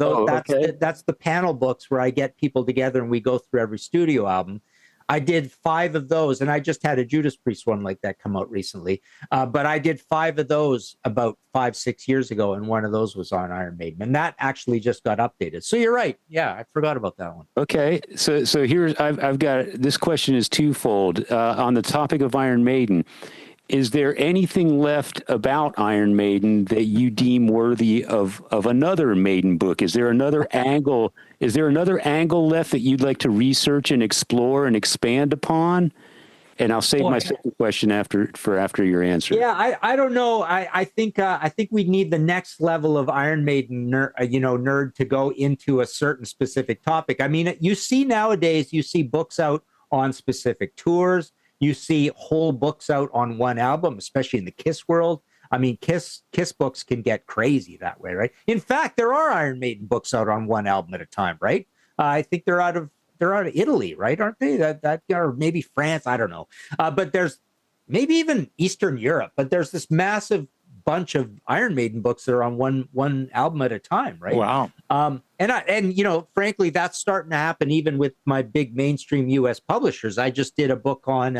S3: the panel books where I get people together and we go through every studio album. I did 5 of those, and I just had a Judas Priest one like that come out recently. But I did 5 of those about 5-6 years ago, and one of those was on Iron Maiden, and that actually just got updated. So you're right. Yeah, I forgot about that one.
S1: Okay, so here's I've got this question is twofold on the topic of Iron Maiden. Is there anything left about Iron Maiden that you deem worthy of another Maiden book? Is there another angle? Is there another angle left that you'd like to research and explore and expand upon? And I'll save my second question after your answer.
S3: Yeah, I don't know. I think we need the next level of Iron Maiden nerd to go into a certain specific topic. I mean, you see nowadays, you see books out on specific tours. You see whole books out on one album, especially in the Kiss world. I mean, Kiss books can get crazy that way, right? In fact, there are Iron Maiden books out on one album at a time, right? I think they're out of Italy, right? Aren't they? That or maybe France, I don't know. But there's maybe even Eastern Europe. But there's this massive bunch of Iron Maiden books that are on one album at a time, right?
S2: Wow.
S3: And frankly, that's starting to happen even with my big mainstream U.S. publishers. I just did a book on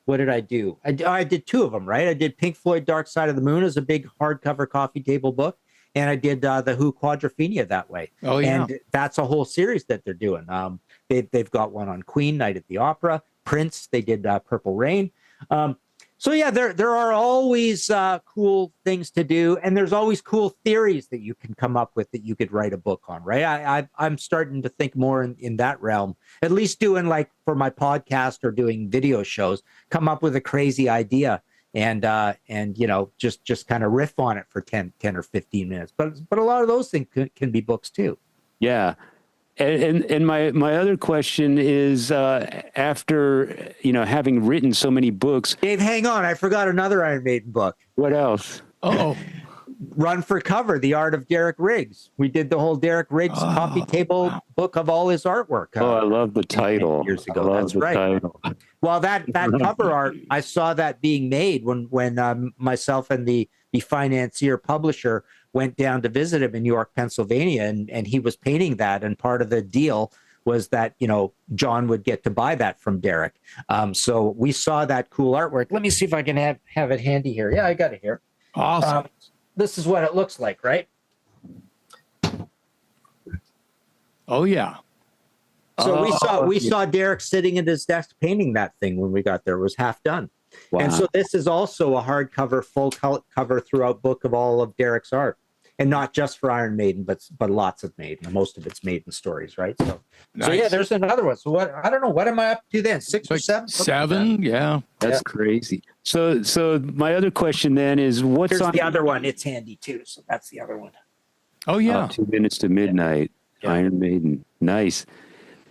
S3: what did I do? I did 2 of them, right? I did Pink Floyd Dark Side of the Moon as a big hardcover coffee table book, and I did the Who Quadrophenia that way.
S2: Oh yeah,
S3: and that's a whole series that they're doing. They've got one on Queen, Night at the Opera, Prince. They did Purple Rain. So yeah, there are always cool things to do, and there's always cool theories that you can come up with that you could write a book on, right? I'm starting to think more in that realm, at least doing like for my podcast or doing video shows, come up with a crazy idea and just kind of riff on it for 10 or 15 minutes. But a lot of those things can be books too.
S1: Yeah. And my other question is, after having written so many books,
S3: Dave, hang on, I forgot another Iron Maiden book.
S1: What else?
S2: Oh,
S3: Run for Cover: The Art of Derek Riggs. We did the whole Derek Riggs coffee table book of all his artwork.
S1: I love the title.
S3: Years ago, that's right.
S1: Title.
S3: Well, that cover art, I saw that being made when myself and the financier publisher went down to visit him in York, Pennsylvania, and he was painting that. And part of the deal was that, John would get to buy that from Derek. So we saw that cool artwork. Let me see if I can have it handy here. Yeah, I got it here.
S2: awesome.
S3: This is what it looks like, right?
S2: Oh yeah.
S3: So we saw Derek sitting at his desk painting that thing when we got there. It was half done. Wow. And so this is also a hardcover, full cover throughout book of all of Derek's art. And not just for Iron Maiden, but lots of Maiden. Most of it's Maiden stories, right? So yeah, there's another one. So I don't know, what am I up to then? 6 or 7?
S2: 7, yeah.
S1: That's crazy. So my other question then is, what's
S3: Here's the other one? It's handy too. So that's the other one.
S2: Oh yeah.
S1: 2 Minutes to Midnight,
S3: Yeah.
S1: Iron Maiden. Nice.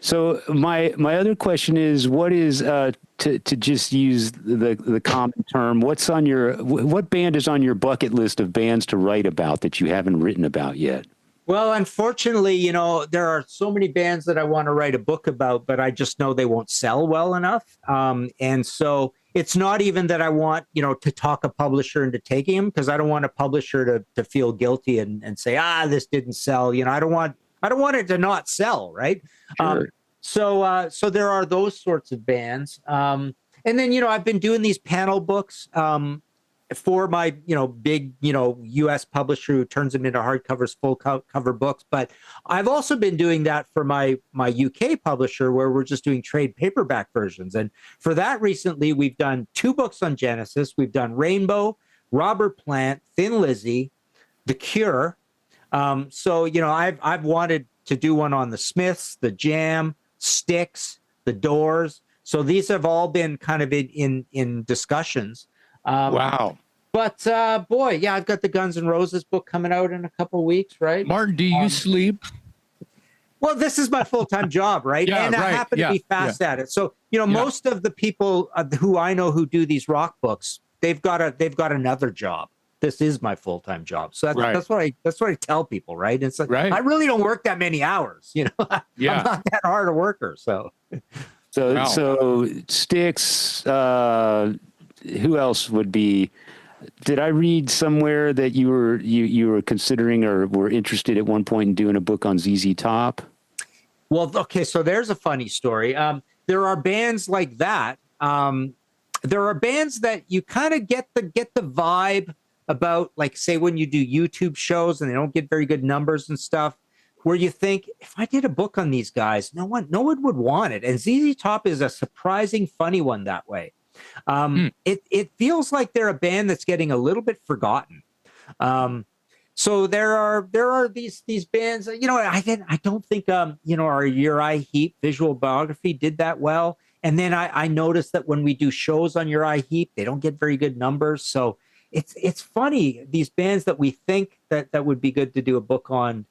S1: So my other question is, what is to just use the common term, what band is on your bucket list of bands to write about that you haven't written about yet?
S3: Well, unfortunately, there are so many bands that I want to write a book about, but I just know they won't sell well enough. And so it's not even that I want, to talk a publisher into taking them, because I don't want a publisher to feel guilty and say, this didn't sell. I don't want it to not sell, right?
S1: Sure.
S3: So there are those sorts of bands. And then, I've been doing these panel books. for my, big, US publisher who turns them into hardcovers, full cover books. But I've also been doing that for my UK publisher, where we're just doing trade paperback versions. And for that, recently, we've done 2 books on Genesis. We've done Rainbow, Robert Plant, Thin Lizzy, The Cure. So, I've wanted to do one on the Smiths, the Jam, Styx, the Doors. So these have all been kind of in discussions.
S2: Wow.
S3: But boy, yeah, I've got the Guns N' Roses book coming out in a couple of weeks, right?
S2: Martin, do you sleep?
S3: Well, this is my full-time job, right?
S2: Yeah,
S3: and I
S2: right.
S3: happen to be fast at it. So, most of the people who I know who do these rock books, they've got another job. This is my full-time job. So that's what I tell people, right? It's like, I really don't work that many hours, I'm not that hard a worker. So
S1: Styx, who else would be? Did I read somewhere that you were considering or were interested at one point in doing a book on ZZ Top?
S3: Well, okay, so there's a funny story. There are bands like that. There are bands that you kind of get the vibe about, like, say, when you do YouTube shows and they don't get very good numbers and stuff, where you think, if I did a book on these guys, no one would want it. And ZZ Top is a surprising, funny one that way. It feels like they're a band that's getting a little bit forgotten. So there are these bands, I don't think, our Uriah Heep visual biography did that well. And then I noticed that when we do shows on Uriah Heep, they don't get very good numbers. So it's funny, these bands that we think that would be good to do a book on,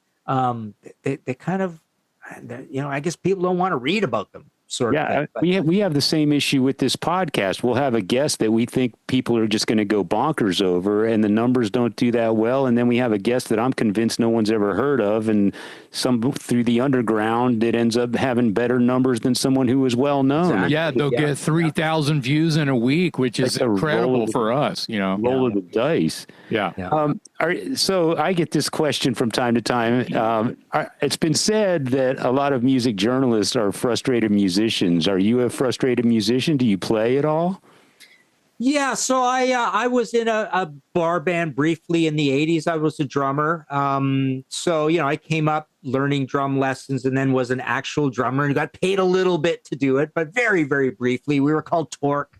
S3: they kind of, I guess people don't want to read about them. Sort of thing.
S1: We have the same issue with this podcast. We'll have a guest that we think people are just going to go bonkers over, and the numbers don't do that well. And then we have a guest that I'm convinced no one's ever heard of, and some through the underground that ends up having better numbers than someone who is well known.
S2: Exactly. Yeah, they'll get 3,000 views in a week, which is incredible for us.
S1: Roll of the dice.
S2: Yeah.
S1: So I get this question from time to time. It's been said that a lot of music journalists are frustrated musicians. Are you a frustrated musician? Do you play at all?
S3: Yeah, so I was in a bar band briefly in the 80s. I was a drummer. So, I came up learning drum lessons and then was an actual drummer and got paid a little bit to do it, but very, very briefly. We were called Torque.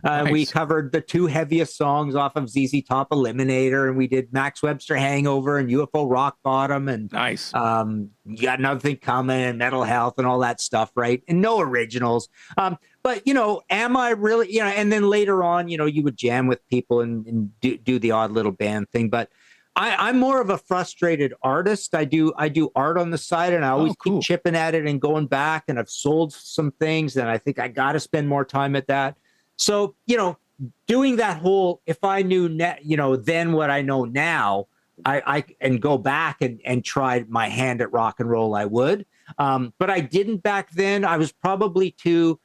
S3: Nice. We covered the 2 heaviest songs off of ZZ Top, Eliminator, and we did Max Webster Hangover and UFO Rock Bottom and
S2: nice.
S3: You Got Another Thing Coming and Mental Health and all that stuff, right? And no originals. But, am I really, and then later on, you would jam with people and do the odd little band thing. But I'm more of a frustrated artist. I do art on the side, and I always keep chipping at it and going back, and I've sold some things, and I think I got to spend more time at that. So, doing that whole, if I knew, then what I know now, I and go back and try my hand at rock and roll, I would. But I didn't back then. I was probably too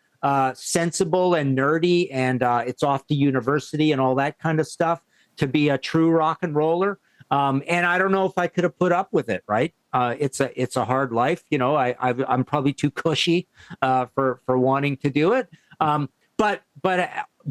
S3: sensible and nerdy, and it's off to university and all that kind of stuff to be a true rock and roller. And I don't know if I could have put up with it, right? It's a hard life. I'm probably too cushy for wanting to do it. But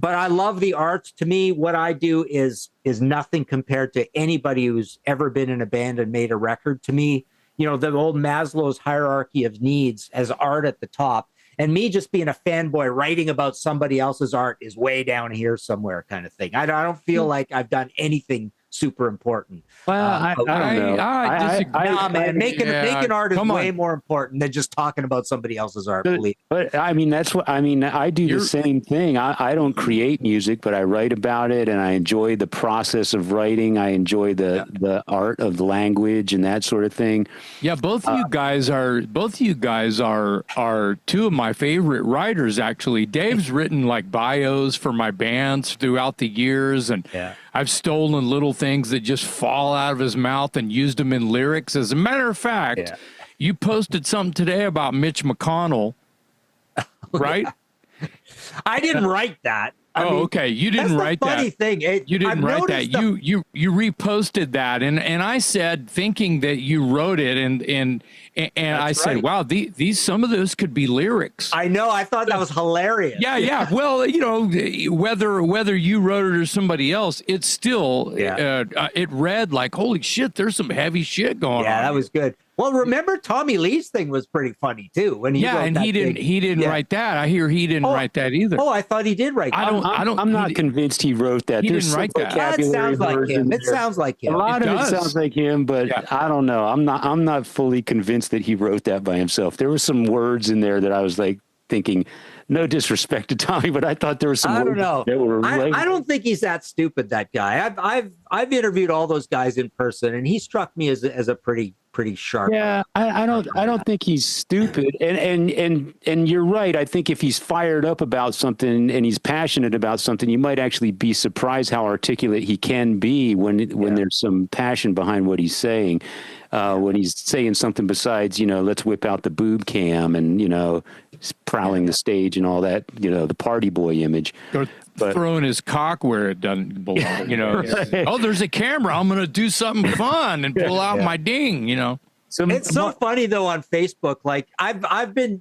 S3: I love the arts. To me, what I do is nothing compared to anybody who's ever been in a band and made a record. To me, the old Maslow's hierarchy of needs has art at the top. And me just being a fanboy writing about somebody else's art is way down here somewhere kind of thing. I don't feel like I've done anything super important.
S1: Well, I don't know.
S2: I disagree.
S3: Man, making art is way more important than just talking about somebody else's art.
S1: But I mean, I do the same thing. I don't create music, but I write about it, and I enjoy the process of writing. I enjoy the art of the language and that sort of thing.
S2: Yeah, both of you guys are 2 of my favorite writers, actually. Dave's written like bios for my bands throughout the years, and I've stolen little things that just fall out of his mouth and used them in lyrics. As a matter of fact, you posted something today about Mitch McConnell, right?
S3: I didn't write that.
S2: Okay. You didn't write that.
S3: Funny thing.
S2: You didn't write that. You reposted that, and I said, thinking that you wrote it, and I said,
S3: right.
S2: wow, these some of this could be lyrics.
S3: I know. I thought that was hilarious.
S2: Yeah. Well, whether you wrote it or somebody else, it's still it read like, holy shit, there's some heavy shit going on.
S3: Yeah, that was good. Well, remember Tommy Lee's thing was pretty funny too when he wrote that
S2: he didn't write that. I hear he didn't write that either.
S3: Oh, I thought he did write that.
S1: I'm not convinced he wrote that.
S2: He didn't write that.
S3: It sounds like him. It sounds like him.
S1: A lot of it sounds like him, but I don't know. I'm not fully convinced that he wrote that by himself. There were some words in there that I was like thinking, no disrespect to Tommy, but I thought there were some.
S3: I don't know.
S1: That were
S3: I don't think he's that stupid. That guy. I've interviewed all those guys in person, and he struck me as a pretty sharp.
S1: Yeah, I don't think he's stupid, and you're right. I think if he's fired up about something and he's passionate about something, you might actually be surprised how articulate he can be when there's some passion behind what he's saying. When he's saying something besides, let's whip out the boob cam and prowling the stage and all that, the party boy image.
S2: But throwing his cock where it doesn't belong, Oh, there's a camera. I'm going to do something fun and pull out my ding,
S3: It's so funny though on Facebook. Like I've been,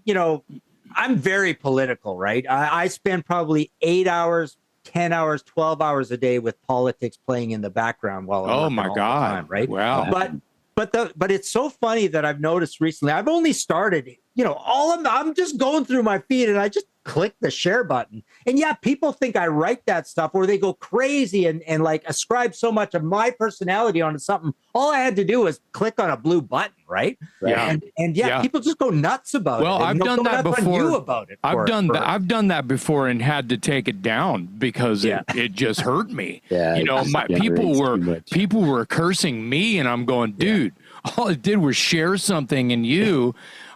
S3: I'm very political, right? I spend probably 8 hours, 10 hours, 12 hours a day with politics playing in the background while I'm working all the time, right?
S2: Wow.
S3: But it's so funny that I've noticed recently. I've only started, I'm just going through my feed and I just click the share button. And yeah, people think I write that stuff or they go crazy and like ascribe so much of my personality onto something. All I had to do was click on a blue button, right?
S2: Yeah.
S3: And people just go nuts about it.
S2: Well, I've done that before.
S3: You about it.
S2: I've done that before and had to take it down because it just hurt me. My people were cursing me and I'm going, dude, all it did was share something and you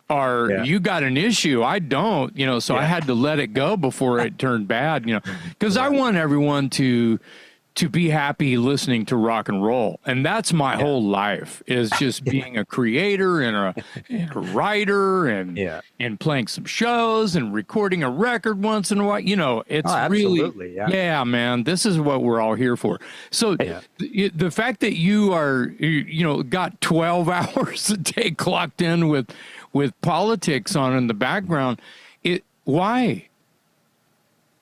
S2: got an issue. I don't, so I had to let it go before it turned bad, because I want everyone to be happy listening to rock and roll. And that's my whole life is just being a creator and a writer and playing some shows and recording a record once in a while. It's really, man, this is what we're all here for. So the fact that you are, got 12 hours a day clocked in with politics on in the background, why?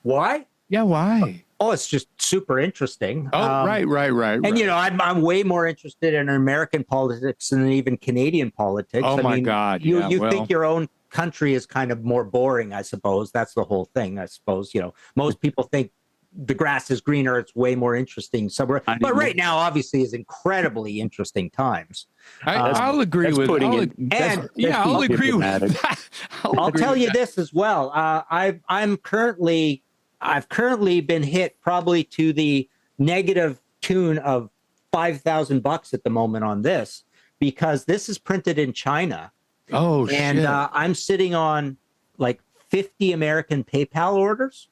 S3: Why?
S2: Yeah, why?
S3: Oh, it's just super interesting.
S2: Oh, right.
S3: And I'm way more interested in American politics than even Canadian politics.
S2: Oh, my God.
S3: You think your own country is kind of more boring, I suppose. That's the whole thing, I suppose. Most people think the grass is greener. It's way more interesting somewhere. But right now, obviously, is incredibly interesing times.
S2: I'll agree with that. I'll agree with that.
S3: I'll tell you this as well. I've currently been hit probably to the negative tune of $5,000 at the moment on this because this is printed in China.
S2: Oh,
S3: and
S2: shit.
S3: I'm sitting on like 50 American PayPal orders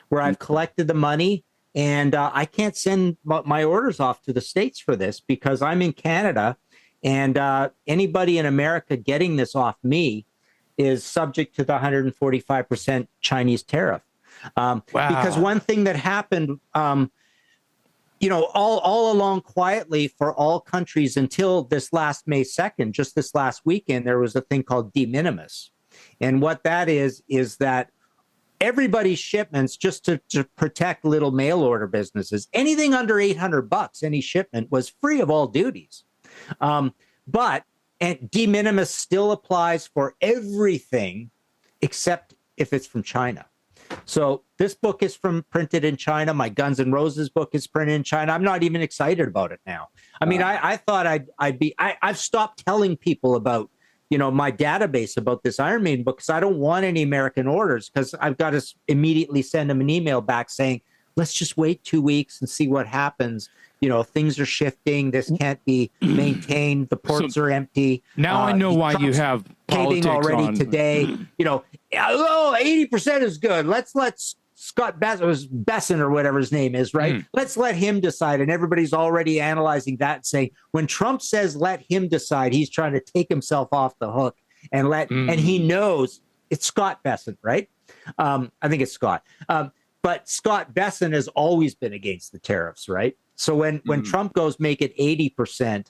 S3: where I've collected the money and I can't send my orders off to the States for this because I'm in Canada and anybody in America getting this off me is subject to the 145% Chinese tariff. Because one thing that happened, all along quietly for all countries until this last May 2nd, just this last weekend, there was a thing called de minimis. And what that is that everybody's shipments, just to protect little mail order businesses, anything under $800, any shipment was free of all duties. But de minimis still applies for everything except if it's from China. So this book is printed in China. My Guns N' Roses book is printed in China. I'm not even excited about it now. I mean, I thought I've stopped telling people about, my database about this Iron Maiden book because I don't want any American orders because I've got to immediately send them an email back saying, let's just wait 2 weeks and see what happens. Things are shifting. This can't be maintained. The ports are empty.
S2: Now I know why you have politics
S3: already
S2: on.
S3: Today. 80% is good. Let's let Scott Besson or whatever his name is, right? Let's let him decide. And everybody's already analyzing that and saying, when Trump says let him decide, he's trying to take himself off the hook and and he knows it's Scott Besson, right? I think it's Scott. But Scott Besson has always been against the tariffs, right? So when Trump goes make it 80%,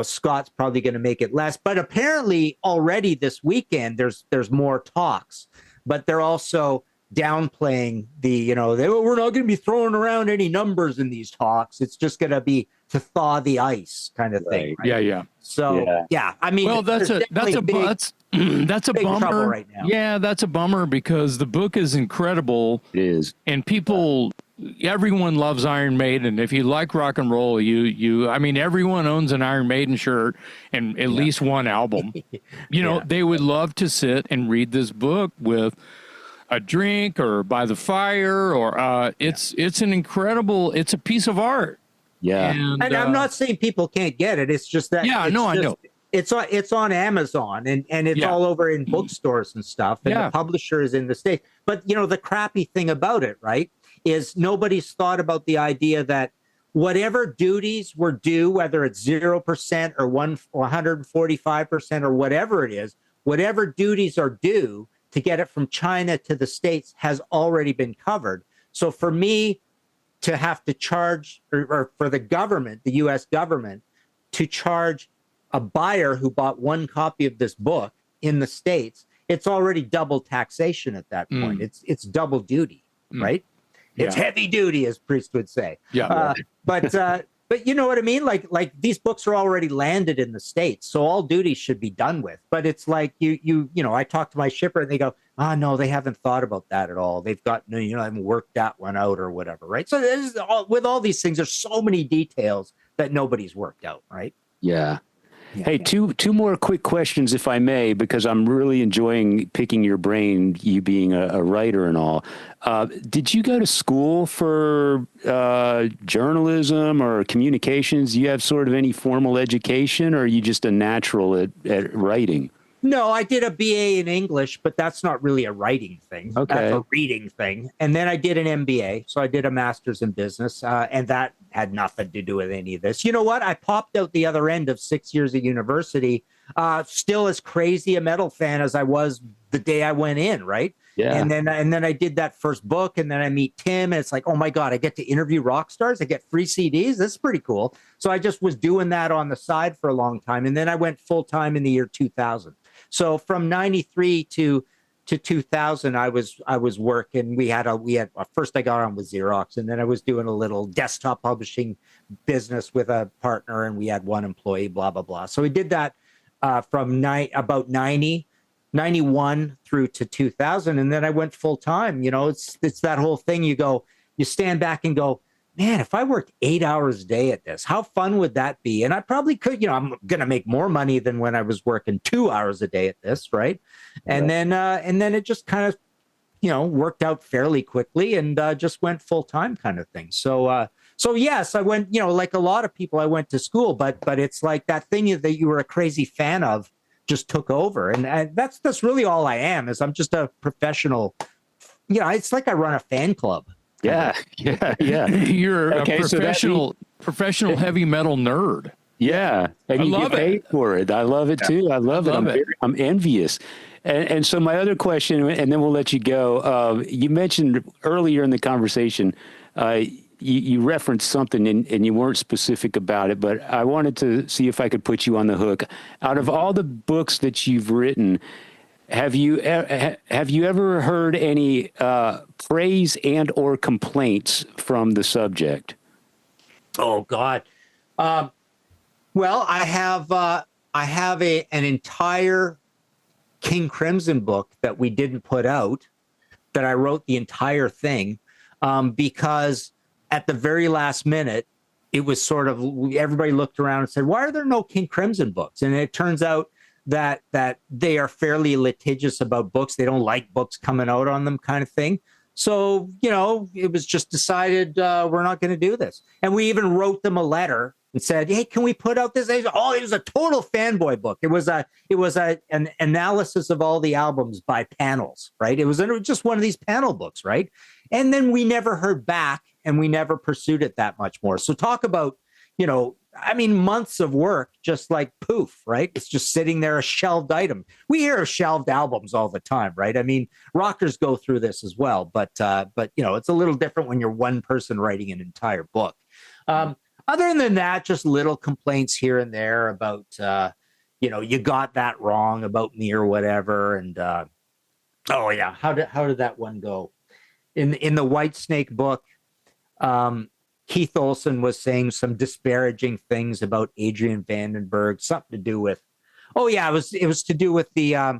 S3: Scott's probably going to make it less. But apparently already this weekend there's more talks, but they're also downplaying we're not going to be throwing around any numbers in these talks. It's just going to be to thaw the ice kind of thing.
S1: Right.
S3: Right?
S2: Yeah.
S3: So I mean,
S2: well, that's a bummer
S3: trouble right now.
S2: Yeah, that's a bummer because the book is incredible.
S1: It is,
S2: and everyone loves Iron Maiden. If you like rock and roll, I mean, everyone owns an Iron Maiden shirt and at least one album. They would love to sit and read this book with a drink or by the fire, or it's an incredible. It's a piece of art.
S1: Yeah,
S3: and I'm not saying people can't get it. It's just that.
S2: I know.
S3: It's on Amazon and it's all over in bookstores and stuff. And the publisher is in the States. But the crappy thing about it, right, is nobody's thought about the idea that whatever duties were due, whether it's 0% or 145% or whatever it is, whatever duties are due to get it from China to the States has already been covered. So for me to have to charge, or for the government, the U.S. government, to charge a buyer who bought one copy of this book in the States, it's already double taxation at that point. It's double duty, right? It's heavy duty, as Priest would say. But you know what I mean? Like these books are already landed in the States, so all duties should be done with. But it's like I talk to my shipper and they go, no, they haven't thought about that at all. They've got haven't worked that one out or whatever, right? So with all these things, there's so many details that nobody's worked out, right?
S1: Yeah. Hey, two more quick questions, if I may, because I'm really enjoying picking your brain, you being a writer and all. Did you go to school for journalism or communications? Do you have sort of any formal education, or are you just a natural at writing?
S3: No, I did a BA in English, but that's not really a writing thing.
S1: Okay.
S3: That's a reading thing. And then I did an MBA. So I did a master's in business, and that had nothing to do with any of this. You know what? I popped out the other end of 6 years at university, still as crazy a metal fan as I was the day I went in, right?
S1: Yeah.
S3: And then I did that first book, and then I meet Tim, and it's like, oh my God, I get to interview rock stars. I get free CDs. This is pretty cool. So I just was doing that on the side for a long time. And then I went full time in the year 2000. So from 93 to 2000, I was working. We had first I got on with Xerox, and then I was doing a little desktop publishing business with a partner, and we had one employee, blah, blah, blah. So we did that from about 91 through to 2000. And then I went full time. It's that whole thing. You stand back and go, man, if I worked 8 hours a day at this, how fun would that be? And I probably could, I'm going to make more money than when I was working 2 hours a day at this. Right. And then it just kind of, worked out fairly quickly and just went full time kind of thing. So yes, I went, like a lot of people, I went to school, but it's like that thing that you were a crazy fan of just took over. And that's really all I am, is I'm just a professional. It's like I run a fan club.
S1: Yeah.
S2: You're a professional heavy metal nerd.
S1: Yeah. And you get paid for it. I love it too. I love it. I'm envious. And so my other question, and then we'll let you go. You mentioned earlier in the conversation, you referenced something and you weren't specific about it, but I wanted to see if I could put you on the hook. Out of all the books that you've written, have you ever heard any praise and or complaints from the subject?
S3: Oh God. Well, I have an entire King Crimson book that we didn't put out, that I wrote the entire thing, because at the very last minute, it was sort of, everybody looked around and said, why are there no King Crimson books? And it turns out that they are fairly litigious about books. They don't like books coming out on them, kind of thing. So, it was just decided we're not going to do this. And we even wrote them a letter and said, hey, can we put out this? It was a total fanboy book. It was an analysis of all the albums by panels, right? It was just one of these panel books, right? And then we never heard back, and we never pursued it that much more. So talk about, I mean, months of work, just like poof, right? It's just sitting there, a shelved item. We hear of shelved albums all the time, right? I mean, rockers go through this as well, but it's a little different when you're one person writing an entire book. Other than that, just little complaints here and there about, you got that wrong about me or whatever. And oh yeah, how did that one go? In the White Snake book, Keith Olsen was saying some disparaging things about Adrian Vandenberg, something to do with, it was to do with the,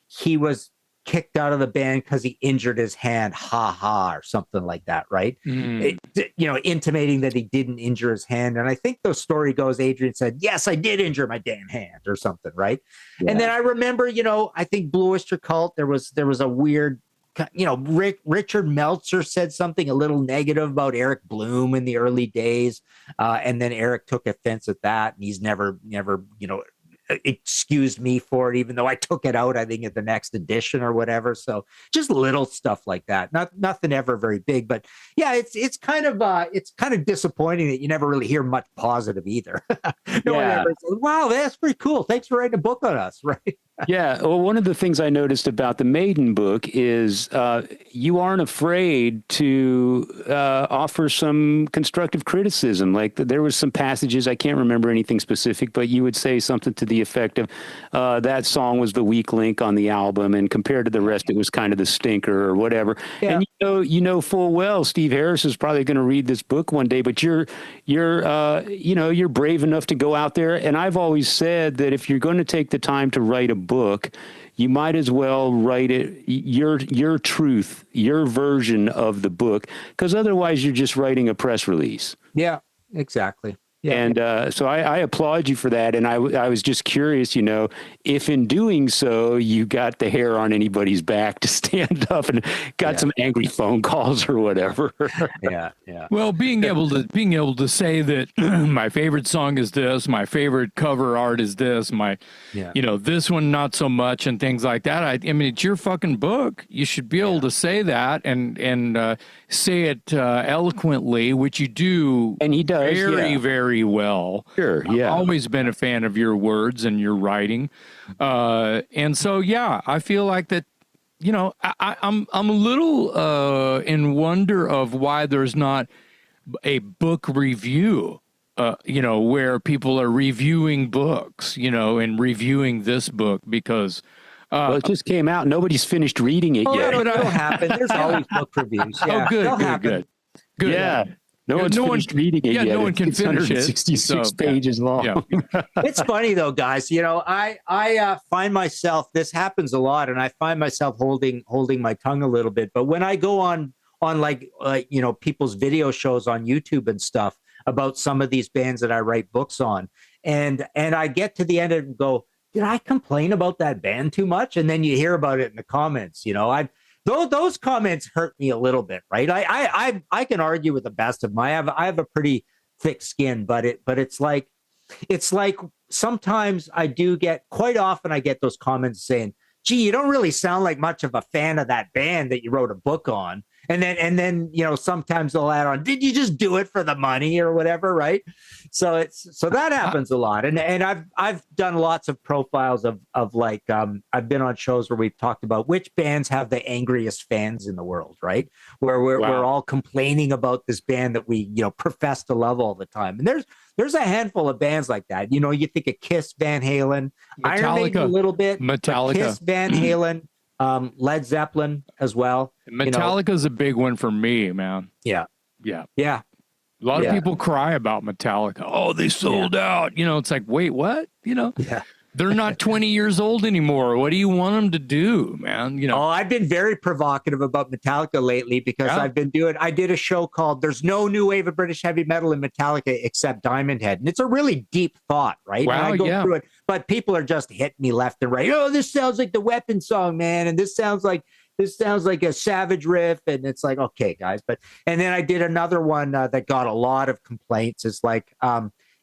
S3: he was kicked out of the band because he injured his hand, or something like that, right? Intimating that he didn't injure his hand. And I think the story goes, Adrian said, yes, I did injure my damn hand or something, right? Yeah. And then I remember, I think Blue Oyster Cult, there was a weird, Richard Meltzer said something a little negative about Eric Bloom in the early days. And then Eric took offense at that. And he's never, excused me for it, even though I took it out, I think, at the next edition or whatever. So just little stuff like that. Nothing ever very big, but yeah, it's kind of disappointing that you never really hear much positive either. No one ever says, wow, that's pretty cool. Thanks for writing a book on us, right?
S1: Yeah. Well, one of the things I noticed about the Maiden book is you aren't afraid to offer some constructive criticism. Like there was some passages, I can't remember anything specific, but you would say something to the effect of that song was the weak link on the album, and compared to the rest, it was kind of the stinker or whatever. Yeah. And you know full well Steve Harris is probably going to read this book one day, but you're brave enough to go out there. And I've always said that if you're going to take the time to write a book, you might as well write it your truth, your version of the book, because otherwise you're just writing a press release. Yeah,
S3: exactly. Yeah.
S1: And so I applaud you for that. And I was just curious, if in doing so, you got the hair on anybody's back to stand up and got some angry phone calls or whatever.
S3: Yeah.
S2: Well, being able to say that my favorite song is this, my favorite cover art is this, this one not so much, and things like that. I mean, it's your fucking book. You should be able to say that and say it eloquently, which you do.
S1: And he does
S2: very well.
S1: Sure, yeah.
S2: I've always been a fan of your words and your writing. And so, yeah, I feel like that, I'm a little in wonder of why there's not a book review, where people are reviewing books, and reviewing this book because...
S1: well, it just came out. Nobody's finished reading it yet.
S3: But it'll happen. There's always book reviews. Yeah.
S2: Oh, good.
S1: Yeah. No one's finished reading it yet.
S2: No one can finish it.
S1: 166 pages long.
S2: Yeah.
S3: It's funny though, guys. I find myself, this happens a lot, and I find myself holding my tongue a little bit. But when I go on like people's video shows on YouTube and stuff about some of these bands that I write books on, and I get to the end and go, did I complain about that band too much? And then you hear about it in the comments. Those comments hurt me a little bit, right? I can argue with the best of them. I have a pretty thick skin, but it's like sometimes quite often I get those comments saying, gee, you don't really sound like much of a fan of that band that you wrote a book on. And then sometimes they'll add on, did you just do it for the money or whatever, right? So that happens a lot. And I've done lots of profiles of like I've been on shows where we've talked about which bands have the angriest fans in the world, right? Where we're all complaining about this band that we profess to love all the time. And there's a handful of bands like that. You think of Kiss, Van Halen,
S2: Metallica,
S3: Iron Maiden a little bit,
S2: Metallica,
S3: Kiss, Van Halen. Led Zeppelin as well.
S2: Metallica's a big one for me, man.
S3: Yeah.
S2: A lot of people cry about Metallica. Oh, they sold out. It's like, wait, what? They're not 20 years old anymore. What do you want them to do, man?
S3: I've been very provocative about Metallica lately because I did a show called There's No New Wave of British Heavy Metal in Metallica Except Diamond Head. And it's a really deep thought, right?
S2: Wow,
S3: and I go through it, but people are just hitting me left and right. Oh, this sounds like the Weapon song, man. And this sounds like a Savage riff. And it's like, okay, guys. And then I did another one that got a lot of complaints. It's like,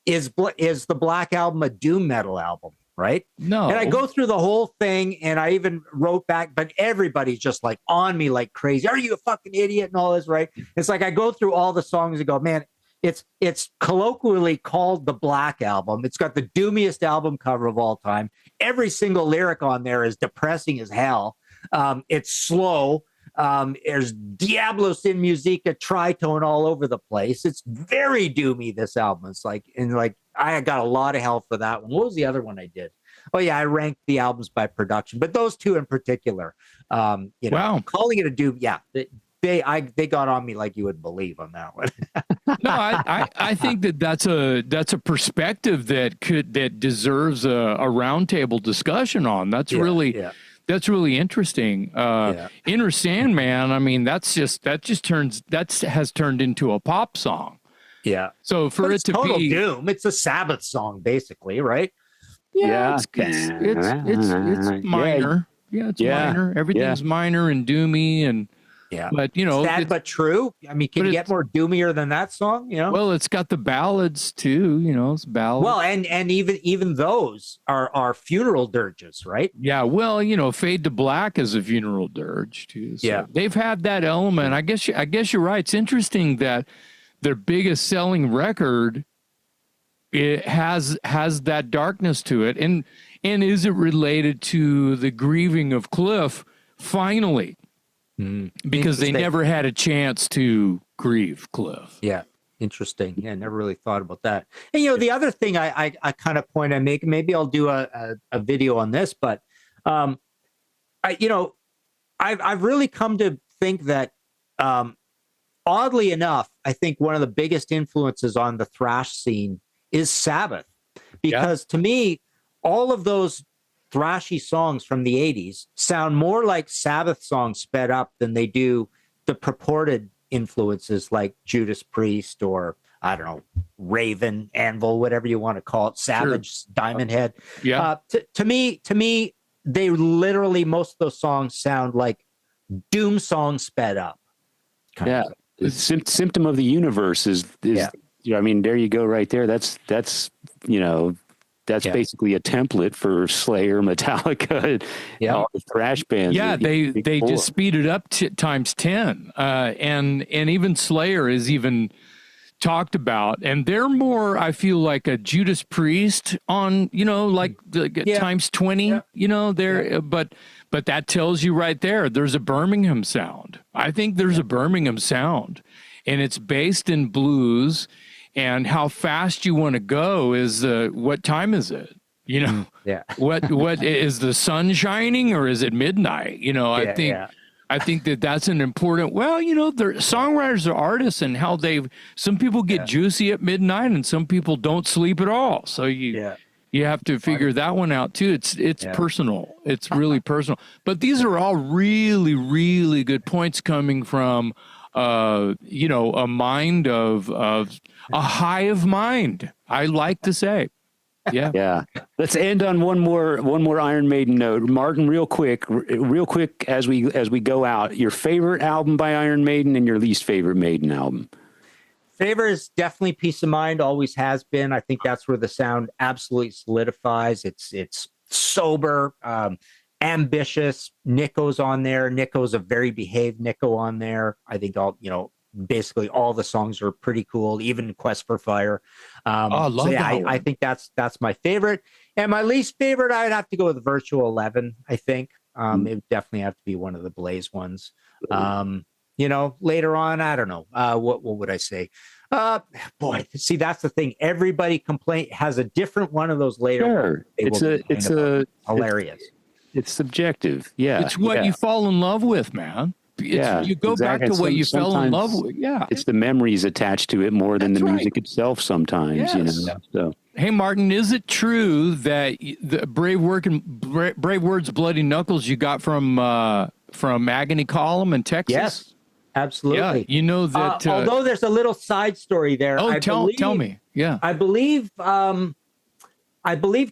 S3: is the Black Album a doom metal album? Right?
S2: No.
S3: And I go through the whole thing and I even wrote back, but everybody's just like on me like crazy. Are you a fucking idiot and all this, right? It's like I go through all the songs and go, man, It's colloquially called the Black Album. It's got the doomiest album cover of all time. Every single lyric on there is depressing as hell. It's slow. There's Diablo Sin Musica tritone all over the place. It's very doomy, this album. It's like, I got a lot of hell for that one. What was the other one I did? Oh yeah, I ranked the albums by production, but those two in particular,
S2: Wow.
S3: calling it a doom. Yeah. They got on me like you would believe on that one.
S2: No, I think that's a perspective that deserves a roundtable discussion on. That's really interesting. Inner Sandman, I mean, that has turned into a pop song.
S3: Yeah.
S2: So for it to
S3: total
S2: be
S3: doom, it's a Sabbath song, basically, right?
S2: Yeah, it's minor. Yeah, it's minor. Everything's minor and doomy, and but
S3: sad but true. I mean, can you get more doomier than that song?
S2: Well, it's got the ballads too. It's ballads.
S3: Well, and even those are funeral dirges, right?
S2: Yeah. Well, Fade to Black is a funeral dirge too. So
S3: yeah,
S2: they've had that element. I guess you're right. It's interesting that their biggest selling record, it has that darkness to it, and is it related to the grieving of Cliff finally? Because they never had a chance to grieve Cliff.
S3: Yeah, interesting. Yeah, never really thought about that. And the other thing I kind of point I make, maybe I'll do a video on this, but I've really come to think that oddly enough, I think one of the biggest influences on the thrash scene is Sabbath, because to me, all of those thrashy songs from the 80s sound more like Sabbath songs sped up than they do the purported influences like Judas Priest or, I don't know, Raven, Anvil, whatever you want to call it, Savage, Diamond Head.
S2: Yeah.
S3: To me, they literally, most of those songs sound like doom songs sped up.
S1: The symptom of the universe is I mean, there you go right there. That's basically a template for Slayer, Metallica, all the thrash bands.
S2: Yeah, they just speed it up times 10. And even Slayer is even talked about, and they're more, I feel like, a Judas Priest on, times 20, but that tells you right there, there's a Birmingham sound. I think there's a Birmingham sound, and it's based in blues. And how fast you want to go is what time is it? What is the sun shining, or is it midnight? I think that's an important. Well, the songwriters are artists, and how some people get juicy at midnight, and some people don't sleep at all. So you have to figure that one out too. It's personal. It's really personal. But these are all really, really good points coming from a mind of a hive mind, I like to say. Yeah.
S1: Let's end on one more Iron Maiden note. Martin, real quick as we go out, your favorite album by Iron Maiden and your least favorite Maiden album.
S3: Favorite is definitely Peace of Mind, always has been. I think that's where the sound absolutely solidifies. It's sober, ambitious. Nico's on there. Nico's a very behaved Nico on there. I think basically all the songs are pretty cool, even Quest for Fire.
S2: I love that one.
S3: I think that's my favorite. And my least favorite, I'd have to go with Virtual 11, I think. It would definitely have to be one of the Blaze ones. Later on, I don't know. What would I say? Boy, see, that's the thing. Everybody has a different one of those later.
S1: Sure. It's
S3: hilarious.
S1: It's subjective. Yeah.
S2: It's what you fall in love with, man. You go back to what you fell in love with. Yeah.
S1: It's the memories attached to it more than the music itself sometimes, So.
S2: Hey, Martin, is it true that the Brave Words, Bloody Knuckles you got from Agony Column in Texas?
S3: Yes, absolutely.
S2: Yeah, that.
S3: Although there's a little side story there.
S2: Oh, tell me. Yeah.
S3: I believe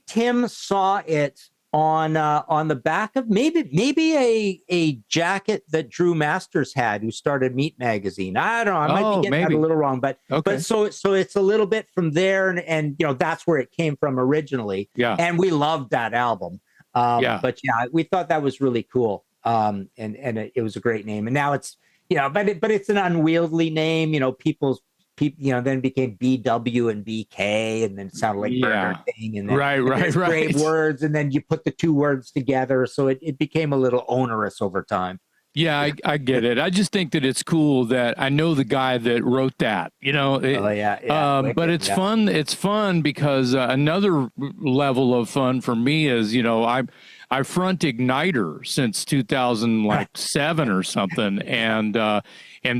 S3: Tim saw it on the back of maybe a jacket that Drew Masters had, who started Meat Magazine. I don't know. I might be getting that a little wrong, but so it's a little bit from there, and that's where it came from originally. Yeah, and we loved that album. But we thought that was really cool. And it was a great name, and now it's but it's an unwieldy name. People people, then became BW and BK, and then it sounded like Burger King, and then
S2: right.
S3: Brave words, and then you put the two words together, so it became a little onerous over time.
S2: Yeah, I get it. I just think that it's cool that I know the guy that wrote that, but it's fun. It's fun because another level of fun for me is, I front Igniter since 2007 or something. And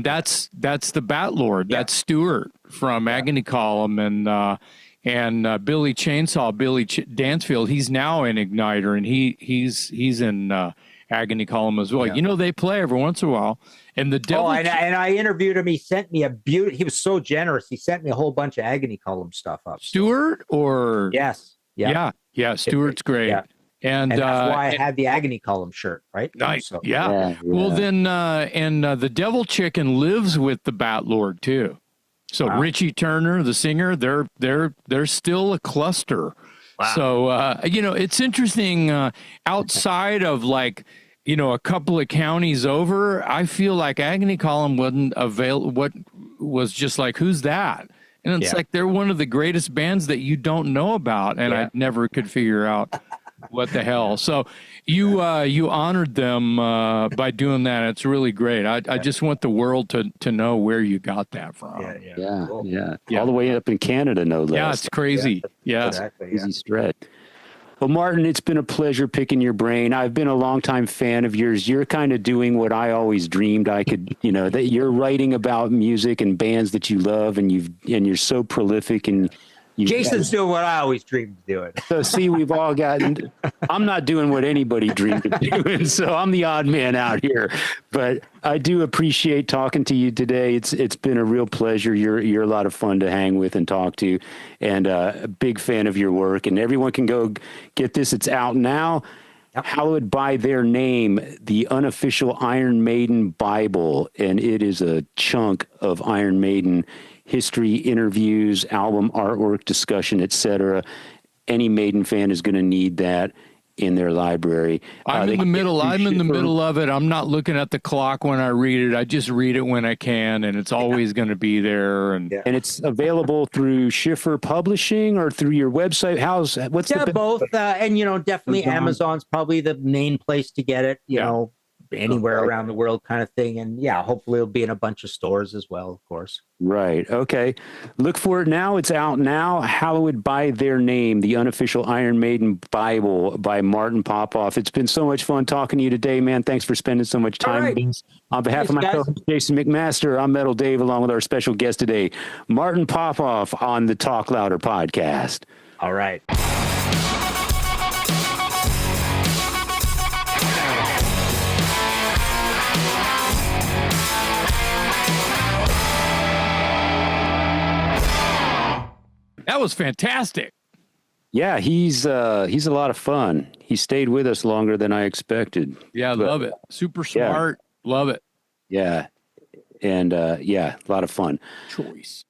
S2: that's the Bat Lord. Yeah. That's Stuart from Agony Column and Billy Chainsaw, Billy Dansfield. He's now in Igniter, and he's in Agony Column as well. Yeah. They play every once in a while. And the devil.
S3: And I interviewed him. He sent me he was so generous. He sent me a whole bunch of Agony Column stuff up.
S2: Stuart or
S3: yes.
S2: Yeah. Stuart's great. Yeah. And
S3: that's why I had the Agony Column shirt, right?
S2: Nice. So, yeah. Well, then, the Devil Chicken lives with the Bat Lord too. So Richie Turner, the singer, they're still a cluster. Wow. So, it's interesting outside of a couple of counties over, I feel like Agony Column wasn't what was just like, who's that? And it's like, they're one of the greatest bands that you don't know about. And I never could figure out what the hell. So you honored them by doing that. It's really great. I just want the world to know where you got that from.
S1: Yeah. All the way up in Canada, no less.
S2: Yeah, it's crazy. Yeah.
S3: Exactly.
S1: Easy stretch. Well, Martin, it's been a pleasure picking your brain. I've been a longtime fan of yours. You're kind of doing what I always dreamed I could, that you're writing about music and bands that you love, and you're so prolific, and
S3: Jason's doing what I always dreamed of doing.
S1: So see, we've all gotten, I'm not doing what anybody dreamed of doing, so I'm the odd man out here. But I do appreciate talking to you today. It's been a real pleasure. You're a lot of fun to hang with and talk to, and a big fan of your work. And everyone can go get this. It's out now. Yep. Hallowed By Their Name, the Unofficial Iron Maiden Bible, and it is a chunk of Iron Maiden history, interviews, album artwork, discussion, etc. Any Maiden fan is going to need that in their library.
S2: I'm in the middle of it. I'm not looking at the clock when I read it. I just read it when I can, and it's always going to be there. And
S1: it's available through Schiffer Publishing or through your website. What's
S3: both? And definitely Amazon's probably the main place to get it. Anywhere around the world kind of thing. And hopefully it'll be in a bunch of stores as well, of course.
S1: Right. Okay. Look for it now. It's out now. Hallowed By Their Name, the Unofficial Iron Maiden Bible by Martin Popoff. It's been so much fun talking to you today, man. Thanks for spending so much time with us. On behalf of my co-host Jason McMaster, I'm Metal Dave, along with our special guest today, Martin Popoff, on the Talk Louder podcast.
S3: All right.
S2: That was fantastic.
S1: Yeah, he's a lot of fun. He stayed with us longer than I expected.
S2: Yeah, love it. Super smart. Love it.
S1: Yeah. And a lot of fun.
S2: Choice.